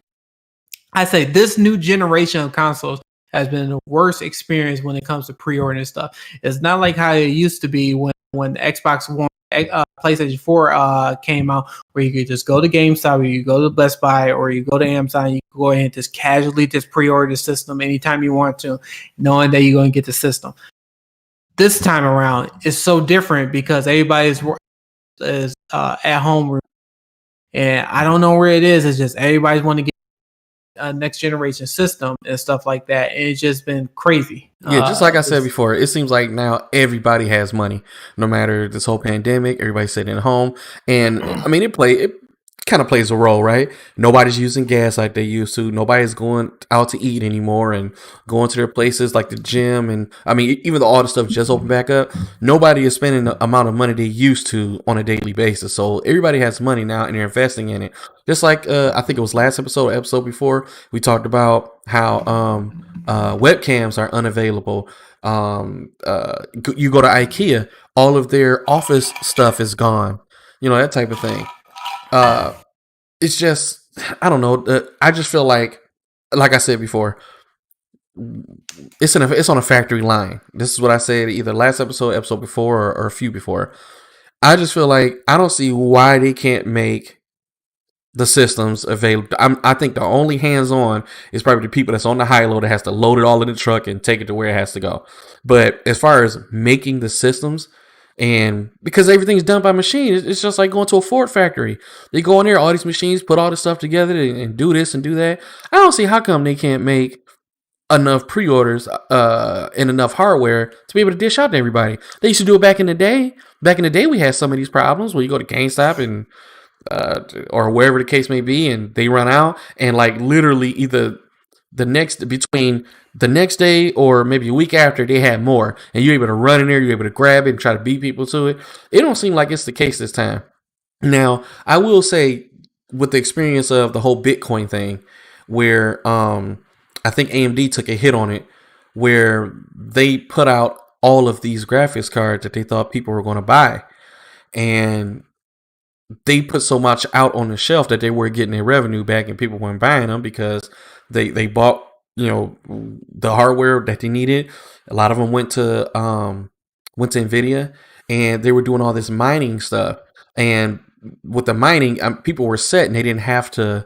I say this new generation of consoles has been the worst experience when it comes to pre-ordering stuff. It's not like how it used to be when the Xbox One, PlayStation 4 came out, where you could just go to GameStop, or you go to Best Buy, or you go to Amazon. You can go ahead and just casually just pre-order the system anytime you want to, knowing that you're going to get the system. This time around, it's so different because everybody's is at home, and I don't know where it is. It's just everybody's want to get a next generation system and stuff like that, and it's just been crazy. Yeah, just like I said before, it seems like now everybody has money, no matter this whole pandemic. Everybody's sitting at home, and I mean, it kind of plays a role, right? Nobody's using gas like they used to. Nobody's going out to eat anymore and going to their places like the gym. And I mean, even though all the stuff just opened back up, nobody is spending the amount of money they used to on a daily basis. So everybody has money now and they're investing in it. Just like I think it was last episode before, we talked about how webcams are unavailable. You go to IKEA, all of their office stuff is gone. That type of thing. It's just, I don't know. I just feel like I said before, it's on a factory line. This is what I said either last episode before, or a few before. I just feel like I don't see why they can't make the systems available. I think the only hands-on is probably the people that's on the high-low that has to load it all in the truck and take it to where it has to go. But as far as making the systems, and because everything's done by machine, it's just like going to a Ford factory. They go in there, all these machines, put all this stuff together and do this and do that. I don't see how come they can't make enough pre-orders and enough hardware to be able to dish out to everybody. They used to do it back in the day. Back in the day, we had some of these problems where you go to GameStop and or wherever the case may be, and they run out, and like literally either between the next day or maybe a week after, they had more, and you're able to run in there, you're able to grab it and try to beat people to it. It don't seem like it's the case this time. Now, I will say, with the experience of the whole Bitcoin thing, where I think AMD took a hit on it, where they put out all of these graphics cards that they thought people were going to buy, and they put so much out on the shelf that they were getting their revenue back, and people weren't buying them because they bought, you know, the hardware that they needed. A lot of them went to Nvidia, and they were doing all this mining stuff. And with the mining, people were set, and they didn't have to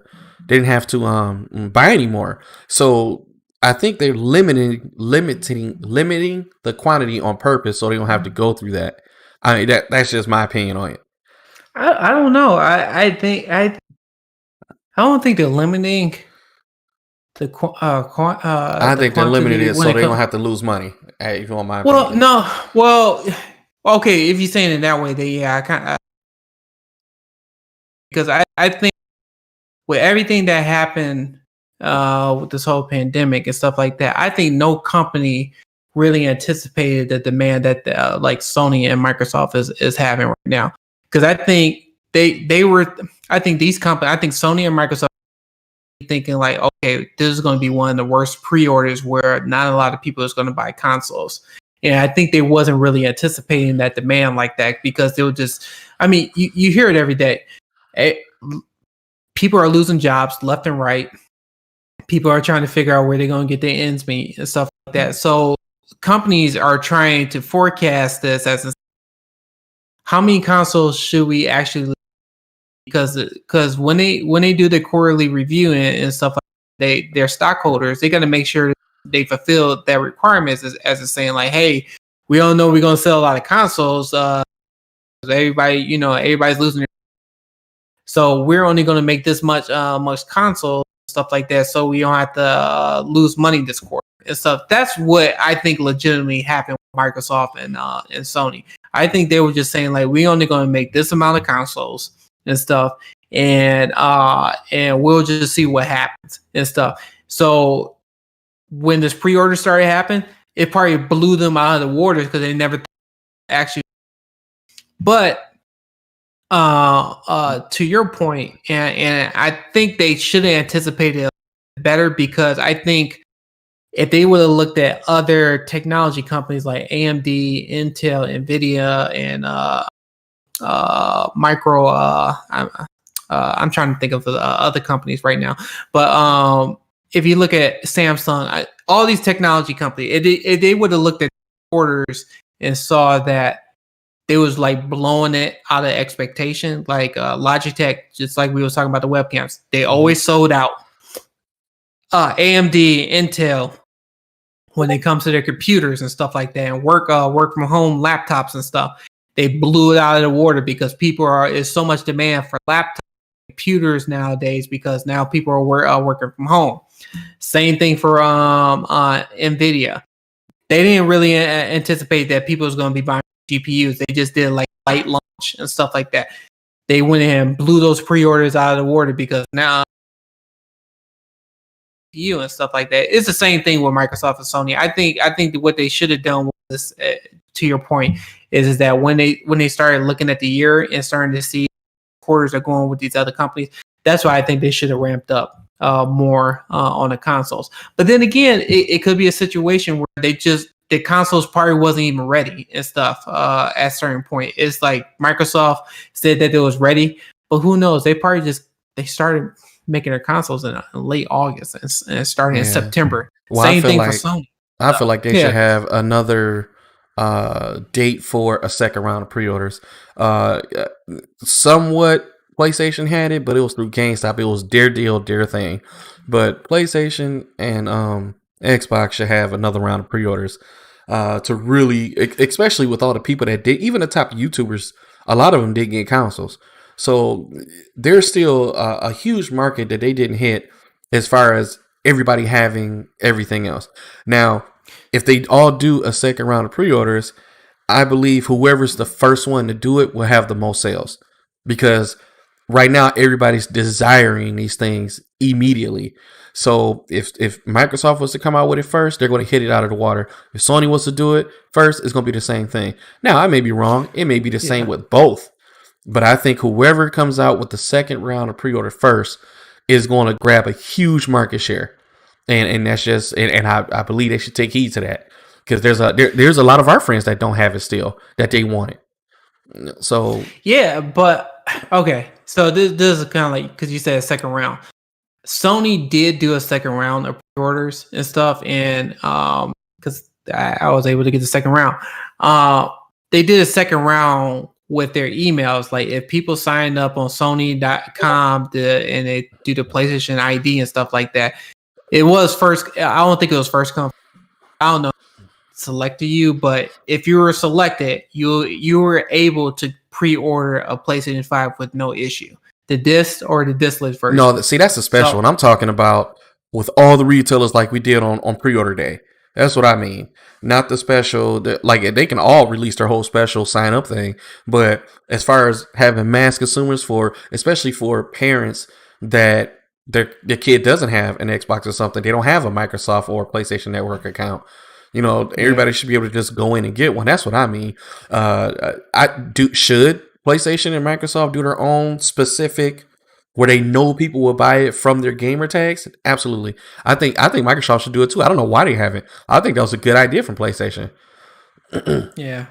buy anymore. So I think they're limiting the quantity on purpose, so they don't have to go through that. I mean, that's just my opinion on it. I don't know. I don't think they're limiting the I think they're limiting it so they don't have to lose money. If you want my opinion. Okay. If you're saying it that way, then yeah, I kind of, because I think with everything that happened with this whole pandemic and stuff like that, I think no company really anticipated the demand that like Sony and Microsoft is having right now. Because I think I think Sony and Microsoft thinking like, okay, this is going to be one of the worst pre-orders where not a lot of people is going to buy consoles. And I think they wasn't really anticipating that demand like that, because they were just, I mean, you hear it every day. People are losing jobs left and right. People are trying to figure out where they're going to get their ends meet and stuff like that. So companies are trying to forecast this as how many consoles should we actually, because when they do the quarterly review and stuff like their stockholders, they got to make sure they fulfill their requirements as it's saying like, hey, we all know we're going to sell a lot of consoles. Everybody's losing their, so we're only going to make this much console stuff like that, so we don't have to lose money this quarter and stuff. That's what I think legitimately happened with Microsoft and Sony. I think they were just saying like, we only going to make this amount of consoles and stuff, and we'll just see what happens and stuff. So when this pre-order started happening, it probably blew them out of the waters because they never actually. But to your point, and I think they should have anticipated better, because I think if they would have looked at other technology companies like AMD, Intel, Nvidia, and Micro, I'm trying to think of the other companies right now, but if you look at Samsung, all these technology companies, if they would have looked at orders and saw that they was like blowing it out of expectation, like Logitech, just like we was talking about the webcams, they always sold out. AMD, Intel, when it comes to their computers and stuff like that, and work from home laptops and stuff, they blew it out of the water because is so much demand for laptop computers nowadays, because now people are working from home. Same thing for Nvidia. They didn't really anticipate that people was going to be buying GPUs. They just did like light launch and stuff like that. They went in and blew those pre-orders out of the water, because now GPU and stuff like that. It's the same thing with Microsoft and Sony. I think what they should have done was, to your point, is that when they started looking at the year and starting to see quarters are going with these other companies, that's why I think they should have ramped up more on the consoles. But then again, it could be a situation where the consoles probably wasn't even ready and stuff at a certain point. It's like Microsoft said that it was ready, but who knows? They probably they started making their consoles in late August and starting in September. Well, Same thing for Sony. I feel like they should have another date for a second round of pre-orders. Somewhat PlayStation had it, but it was through GameStop. It was their deal, their thing. But PlayStation and Xbox should have another round of pre-orders to really, especially with all the people that did, even the top YouTubers, a lot of them did get consoles. So there's still a huge market that they didn't hit as far as everybody having everything else. Now, if they all do a second round of pre-orders, I believe whoever's the first one to do it will have the most sales, because right now everybody's desiring these things immediately. So if Microsoft was to come out with it first, they're going to hit it out of the water. If Sony was to do it first, it's going to be the same thing. Now, I may be wrong. It may be the same with both. But I think whoever comes out with the second round of pre-order first is going to grab a huge market share. And that's just, and I believe they should take heed to that, because there's a lot of our friends that don't have it still, that they want it. So yeah, but okay. So this is kind of like, because you said a second round. Sony did do a second round of pre-orders and stuff, and because I was able to get the second round, they did a second round with their emails. Like if people sign up on Sony.com and they do the PlayStation ID and stuff like that, it was first. I don't think it was first come. I don't know. Selected you, but if you were selected, you were able to pre-order a PlayStation 5 with no issue. The disc or the discless version. No, see, that's a special one. I'm talking about with all the retailers like we did on pre-order day. That's what I mean. Not the special that, like, they can all release their whole special sign up thing, but as far as having mass consumers, for especially for parents that their kid doesn't have an Xbox or something, they don't have a Microsoft or PlayStation Network account. You know, everybody should be able to just go in and get one. That's what I mean. Should PlayStation and Microsoft do their own specific where they know people will buy it from their gamer tags? Absolutely. I think Microsoft should do it too. I don't know why they haven't. I think that was a good idea from PlayStation. Yeah.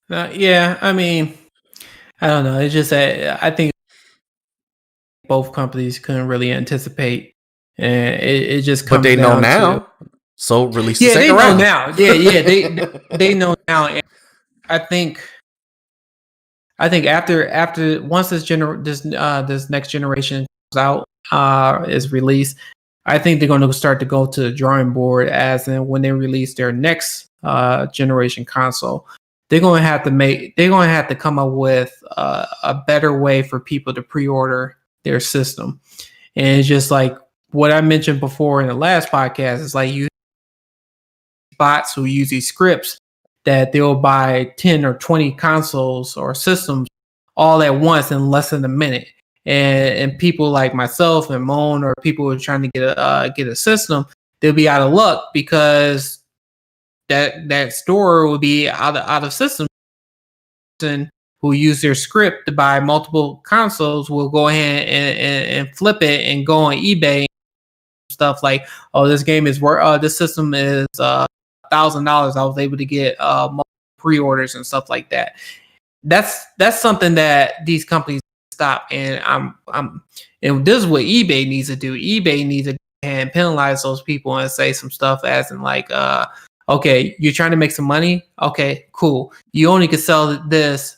Yeah. I mean, I don't know. It's just that I think both companies couldn't really anticipate, and it just comes. But they know now. So release the second round. Now. Yeah, they know now. And I think after once this next generation comes out, is released, I think they're going to start to go to the drawing board, as in when they release their next generation console. They're going to have to come up with a better way for people to pre-order their system. And it's just like what I mentioned before in the last podcast. It's like you bots who use these scripts that they'll buy 10 or 20 consoles or systems all at once in less than a minute. And people like myself and Moan, or people who are trying to get a system, they'll be out of luck because that store will be out of system. And who use their script to buy multiple consoles will go ahead and flip it and go on eBay. Stuff like, oh, this game is worth, this system is $1,000. I was able to get multiple pre-orders and stuff like that. That's something that these companies stop. And and this is what eBay needs to do. eBay needs to penalize those people and say some stuff as in like, okay, you're trying to make some money. Okay, cool. You only can sell this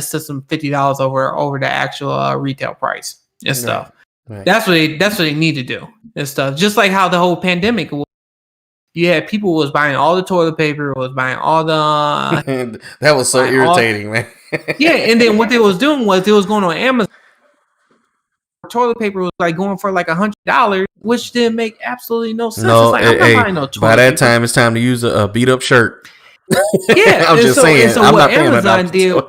system $50 over the actual retail price and stuff. Right. That's what they need to do and stuff. Just like how the whole pandemic was. Yeah, people was buying all the toilet paper, was buying all the that was so irritating, man. Yeah, and then what they was doing was they was going on Amazon. Toilet paper was like going for like $100, which didn't make absolutely no sense. No, it's like, I'm not buying no toilet by that paper. Time, it's time to use a beat up shirt. Yeah, I'm just saying. So I'm what not paying Amazon did.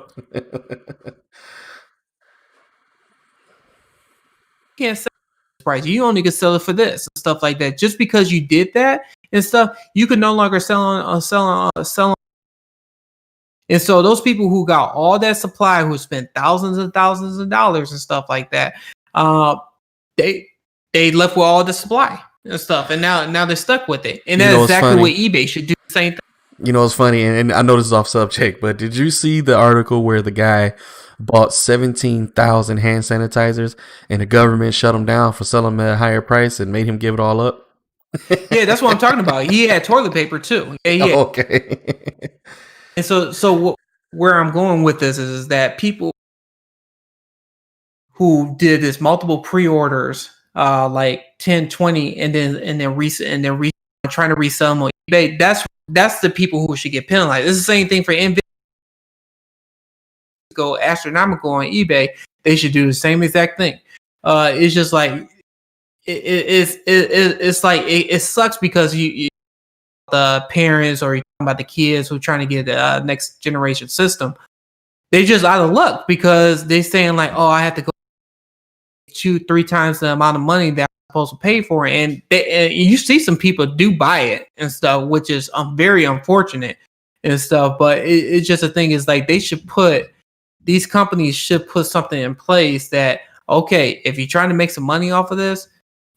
Can't sell this price. You only can sell it for this and stuff like that. Just because you did that and stuff, you could no longer sell on. And so those people who got all that supply, who spent thousands and thousands of dollars and stuff like that, they left with all the supply and stuff, and now they're stuck with it. And that's exactly what eBay should do. The same thing. You know, it's funny, and I know this is off subject, but did you see the article where the guy bought 17,000 hand sanitizers and the government shut him down for selling them at a higher price and made him give it all up? Yeah, that's what I'm talking about. He had toilet paper too. Yeah. Oh, okay. And so where I'm going with this is that people who did this multiple pre-orders, like 10, 20, and then trying to resell them on eBay, that's the people who should get penalized. It's the same thing for Nvidia. Go astronomical on eBay, they should do the same exact thing. It's just like it's like it sucks because you the parents or you're talking about the kids who are trying to get the next generation system. They're just out of luck because they're saying like, oh, I have to go 2-3 times the amount of money that I'm supposed to pay for it. And you see some people do buy it and stuff, which is very unfortunate and stuff. But it's just a thing is like these companies should put something in place that, okay, if you're trying to make some money off of this,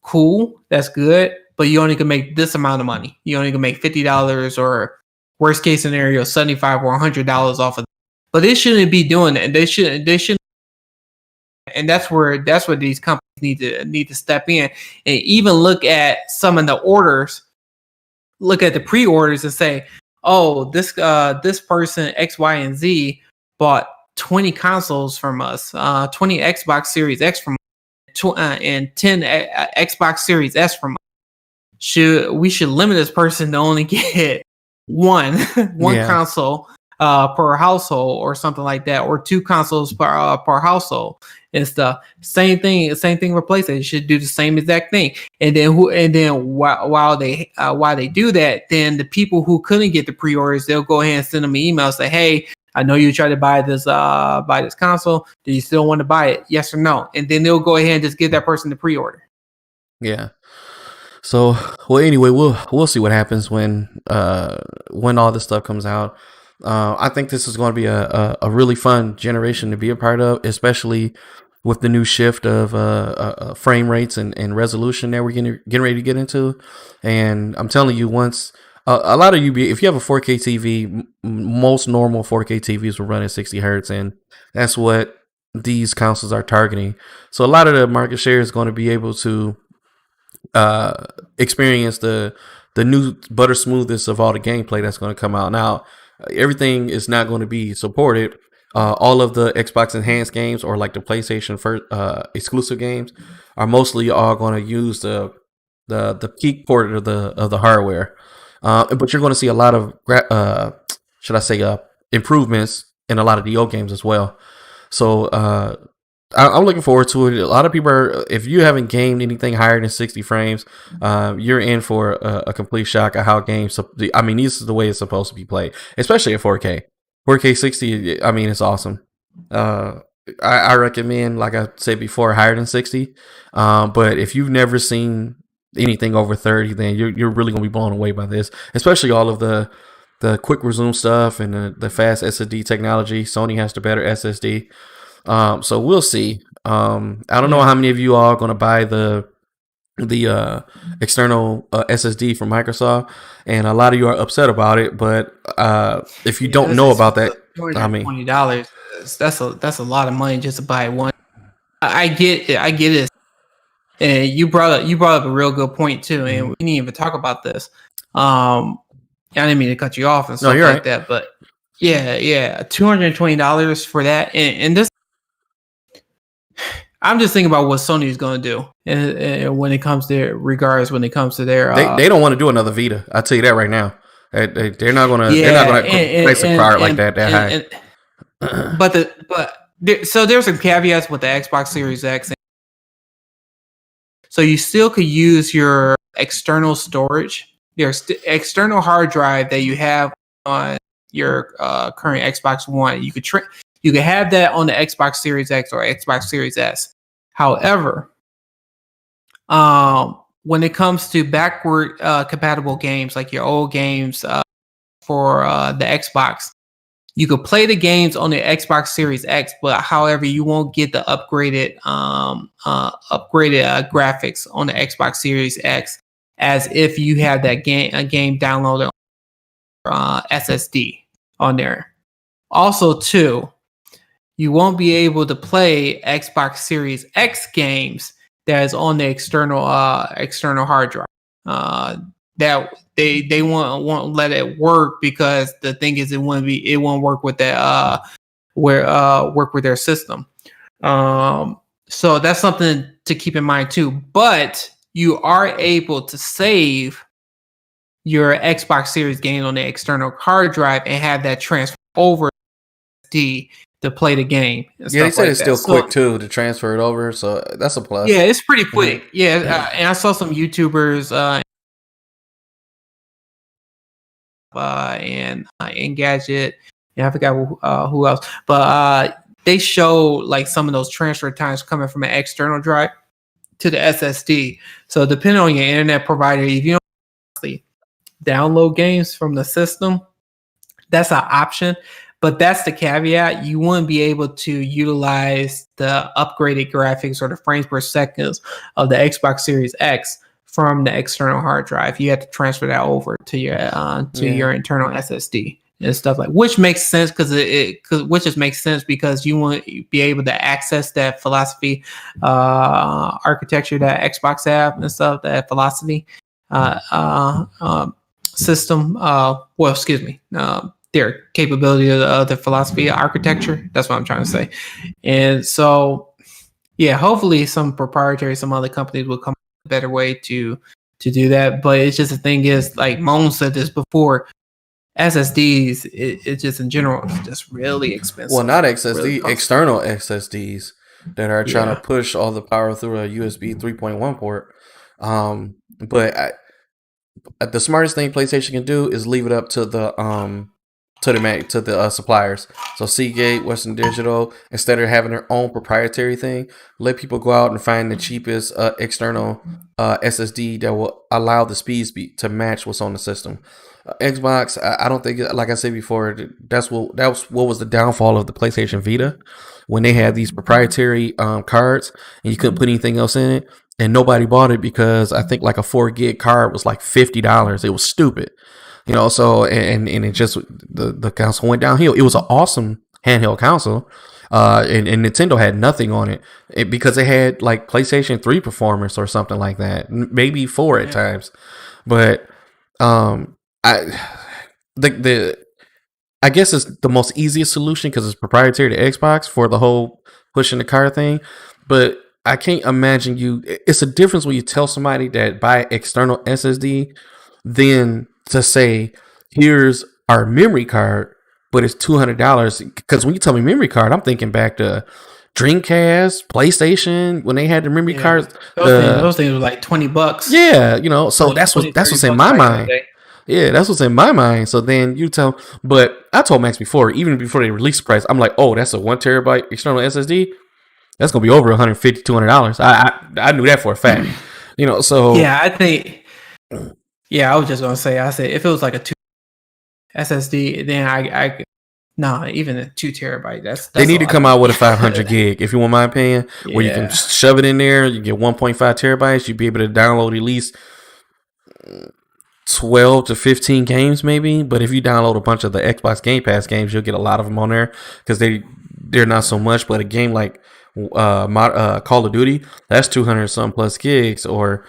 cool, that's good, but you only can make this amount of money. You only can make $50 or worst case scenario, $75 or $100 off of it. But they shouldn't be doing that. They shouldn't, and that's where these companies need to step in and even look at some of the orders, look at the pre-orders and say, oh, this person X, Y, and Z bought 20 consoles from us, 20 Xbox Series X from us, and 10 Xbox Series S from us. We should limit this person to only get one console per household or something like that, or 2 consoles per household and stuff. Same thing with PlayStation. You should do the same exact thing. And then while they do that, then the people who couldn't get the pre-orders, they'll go ahead and send them an email, say, hey, I know you tried to buy this console. Do you still want to buy it? Yes or no? And then they'll go ahead and just give that person the pre-order. Yeah. So, well, anyway, we'll see what happens when all this stuff comes out. I think this is going to be a really fun generation to be a part of, especially with the new shift of frame rates and resolution that we're getting ready to get into. And I'm telling you, once a lot of you, if you have a 4K TV, most normal 4K TVs will run at 60 hertz, and that's what these consoles are targeting. So a lot of the market share is going to be able to experience the new butter smoothest of all the gameplay that's going to come out. Now, everything is not going to be supported. All of the Xbox enhanced games or like the PlayStation first exclusive games are mostly all going to use the peak port of the hardware. But you're going to see a lot of improvements in a lot of the old games as well. So I'm looking forward to it. A lot of people are, if you haven't gamed anything higher than 60 frames, you're in for a complete shock at how games, I mean, this is the way it's supposed to be played, especially at 4K. 4K 60, I mean, it's awesome. I recommend, like I said before, higher than 60. But if you've never seen anything over 30, then you're really going to be blown away by this, especially all of the quick resume stuff and the fast SSD technology. Sony has the better SSD. So we'll see. I don't know how many of you are going to buy the external SSD from Microsoft, and a lot of you are upset about it. But if you don't know about that, I mean, $20. That's a lot of money just to buy one. I get it. And you brought up a real good point too, and we didn't even talk about this. I didn't mean to cut you off and stuff like that, but yeah, $220 for that, and this. I'm just thinking about what Sony is going to do, and when it comes to their, they don't want to do another Vita. I'll tell you that right now. They're not going to. They're not going to price a card like that high. So there's some caveats with the Xbox Series X. So you still could use your external storage, your external hard drive that you have on your current Xbox One. You could have that on the Xbox Series X or Xbox Series S. However, when it comes to backward compatible games, like your old games for the Xbox, you could play the games on the Xbox Series X, but however, you won't get the upgraded graphics on the Xbox Series X as if you have that game downloaded on SSD on there. Also, too, you won't be able to play Xbox Series X games that is on the external hard drive. That they won't let it work because the thing is it won't work with that work with their system. So that's something to keep in mind too. But you are able to save your Xbox Series game on the external hard drive and have that transfer over to to play the game. And yeah, they said like it's still quick too to transfer it over, so that's a plus. Yeah, it's pretty quick. Yeah, and I saw some YouTubers and Engadget. Yeah, I forgot who else, but they show like some of those transfer times coming from an external drive to the SSD. So depending on your internet provider, if you don't download games from the system, that's an option. But that's the caveat. You wouldn't be able to utilize the upgraded graphics or the frames per second of the Xbox Series X from the external hard drive. You have to transfer that over to your internal SSD and stuff like, which makes sense because you want to be able to access that philosophy architecture that Xbox have and stuff, that philosophy system. Their capability of the philosophy architecture. That's what I'm trying to say. And so, yeah, hopefully some other companies will come up with a better way to do that. But it's just the thing is, like Moan said this before, SSDs, it just in general, it's just really expensive. Well, not SSD, really external SSDs that are trying to push all the power through a USB 3.1 port. But the smartest thing PlayStation can do is leave it up to the suppliers. So Seagate, Western Digital, instead of having their own proprietary thing, let people go out and find the cheapest external SSD that will allow the speeds to match what's on the system. Xbox, I don't think, like I said before, that was what was the downfall of the PlayStation Vita, when they had these proprietary cards and you couldn't put anything else in it, and nobody bought it because I think like a 4 gig card was like $50. It was stupid. So and it just the console went downhill. It was an awesome handheld console, and Nintendo had nothing on it because they had like PlayStation 3 performance or something like that, maybe 4 at times. But I guess it's the most easiest solution because it's proprietary to Xbox for the whole pushing the car thing. But I can't imagine it's a difference when you tell somebody that buy external SSD, then to say, here's our memory card, but it's $200. Because when you tell me memory card, I'm thinking back to Dreamcast, PlayStation, when they had the memory cards. Those things were like $20. Yeah, so that's what's in my mind. Yeah, that's what's in my mind. So then but I told Max before, even before they released the price, I'm like, oh, that's a 1 terabyte external SSD. That's gonna be over $150, $200. I knew that for a fact. So yeah, I think. Yeah, I was just gonna say. I said if it was like a 2 SSD, then even a 2 terabyte. That's they need to come out with a 500 gig. If you want my opinion, where you can shove it in there, you get 1.5 terabytes. You'd be able to download at least 12 to 15 games, maybe. But if you download a bunch of the Xbox Game Pass games, you'll get a lot of them on there because they're not so much. But a game like Call of Duty, that's 200 some plus gigs, or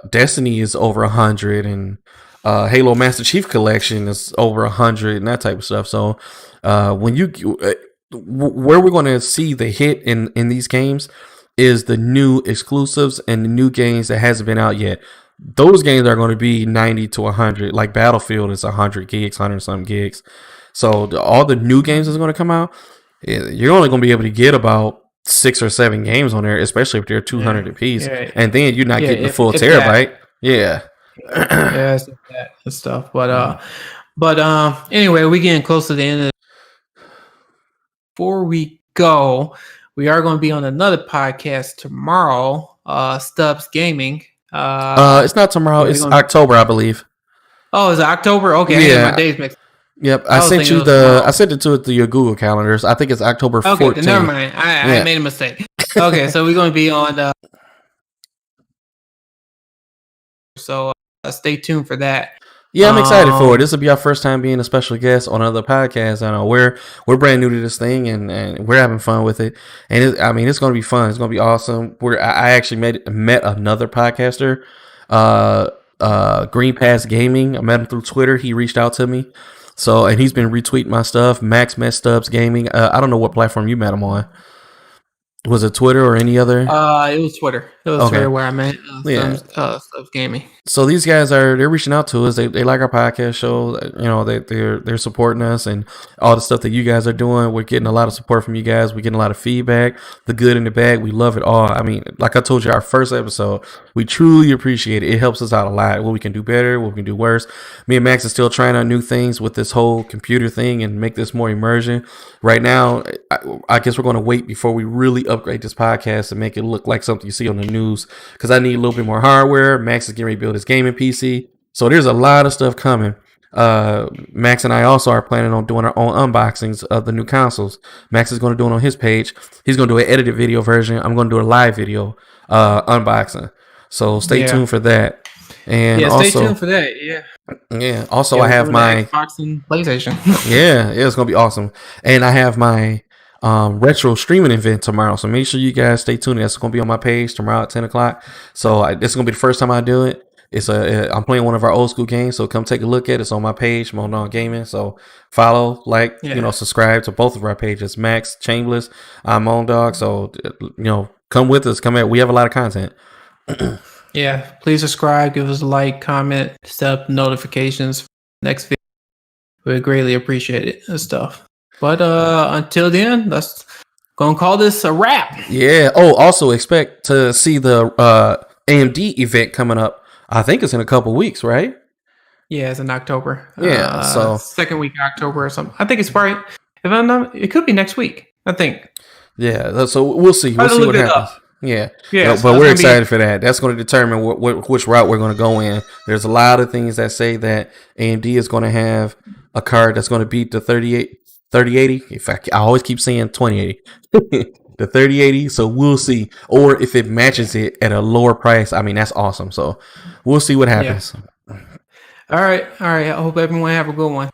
Destiny is over 100, and Halo Master Chief Collection is over 100, and that type of stuff. So when where we're going to see the hit in these games is the new exclusives and the new games that hasn't been out yet. Those games are going to be 90 to 100. Like Battlefield is 100 gigs, 100 some gigs. So all the new games that's going to come out, you're only going to be able to get about 6 or 7 games on there, especially if they're 200 apiece, and then you're not getting the full terabyte. That stuff. But anyway, we're getting close to the end of Before we go, we are going to be on another podcast tomorrow. Stubbs Gaming. It's not tomorrow. It's October, I believe. Oh, is it October? Okay, yeah. My days mixed. Yep, I sent it to your Google calendars. I think it's October 14th. Okay, never mind. I made a mistake. Okay, so we're going to be on. So stay tuned for that. Yeah, I'm excited for it. This will be our first time being a special guest on another podcast. I know we're brand new to this thing, and we're having fun with it. And it's going to be fun. It's going to be awesome. I actually met another podcaster, Green Pass Gaming. I met him through Twitter. He reached out to me. So, and he's been retweeting my stuff. Max met Stubbs Gaming. I don't know what platform you met him on. Was it Twitter or any other? It was Twitter. illustrator where I'm at. Stuff gaming. So these guys they're reaching out to us. They like our podcast show. You know, they're supporting us and all the stuff that you guys are doing. We're getting a lot of support from you guys. We're getting a lot of feedback, the good and the bad. We love it all. I mean, like I told you, our first episode, we truly appreciate it. It helps us out a lot. What we can do better, what we can do worse. Me and Max are still trying out new things with this whole computer thing and make this more immersion. Right now, I guess we're going to wait before we really upgrade this podcast and make it look like something you see on the news, because I need a little bit more hardware. Max is getting ready to build his gaming PC. So there's a lot of stuff coming. Max and I also are planning on doing our own unboxings of the new consoles. Max is going to do it on his page. He's going to do an edited video version. I'm going to do a live video unboxing. So stay tuned for that. And stay tuned for that. Yeah. Also, I have my Xbox and PlayStation. yeah, it's gonna be awesome. And I have my retro streaming event tomorrow. So make sure you guys stay tuned. That's gonna be on my page tomorrow at 10 o'clock. So this is gonna be the first time I do it. I'm playing one of our old school games. So come take a look at it. It's on my page, Mondog Gaming. So follow, subscribe to both of our pages. Max Chambliss, I'm Mondog. So come with us. We have a lot of content. Yeah, please subscribe, give us a like, comment, set up notifications for the next video. We greatly appreciate it and stuff. But until then, let's gonna call this a wrap. Yeah. Oh, also expect to see the AMD event coming up. I think it's in a couple weeks, right? Yeah, it's in October. Yeah, so second week of October or something. I think it's probably, if I'm not, it could be next week, I think. Yeah, so we'll see. We'll see what happens. Yeah, so but we're excited for that. That's going to determine which route we're going to go in. There's a lot of things that say that AMD is going to have a card that's going to beat the 3080. In fact, I always keep saying 2080. The 3080. So we'll see. Or if it matches it at a lower price, I mean, that's awesome. So we'll see what happens. All right. I hope everyone have a good one.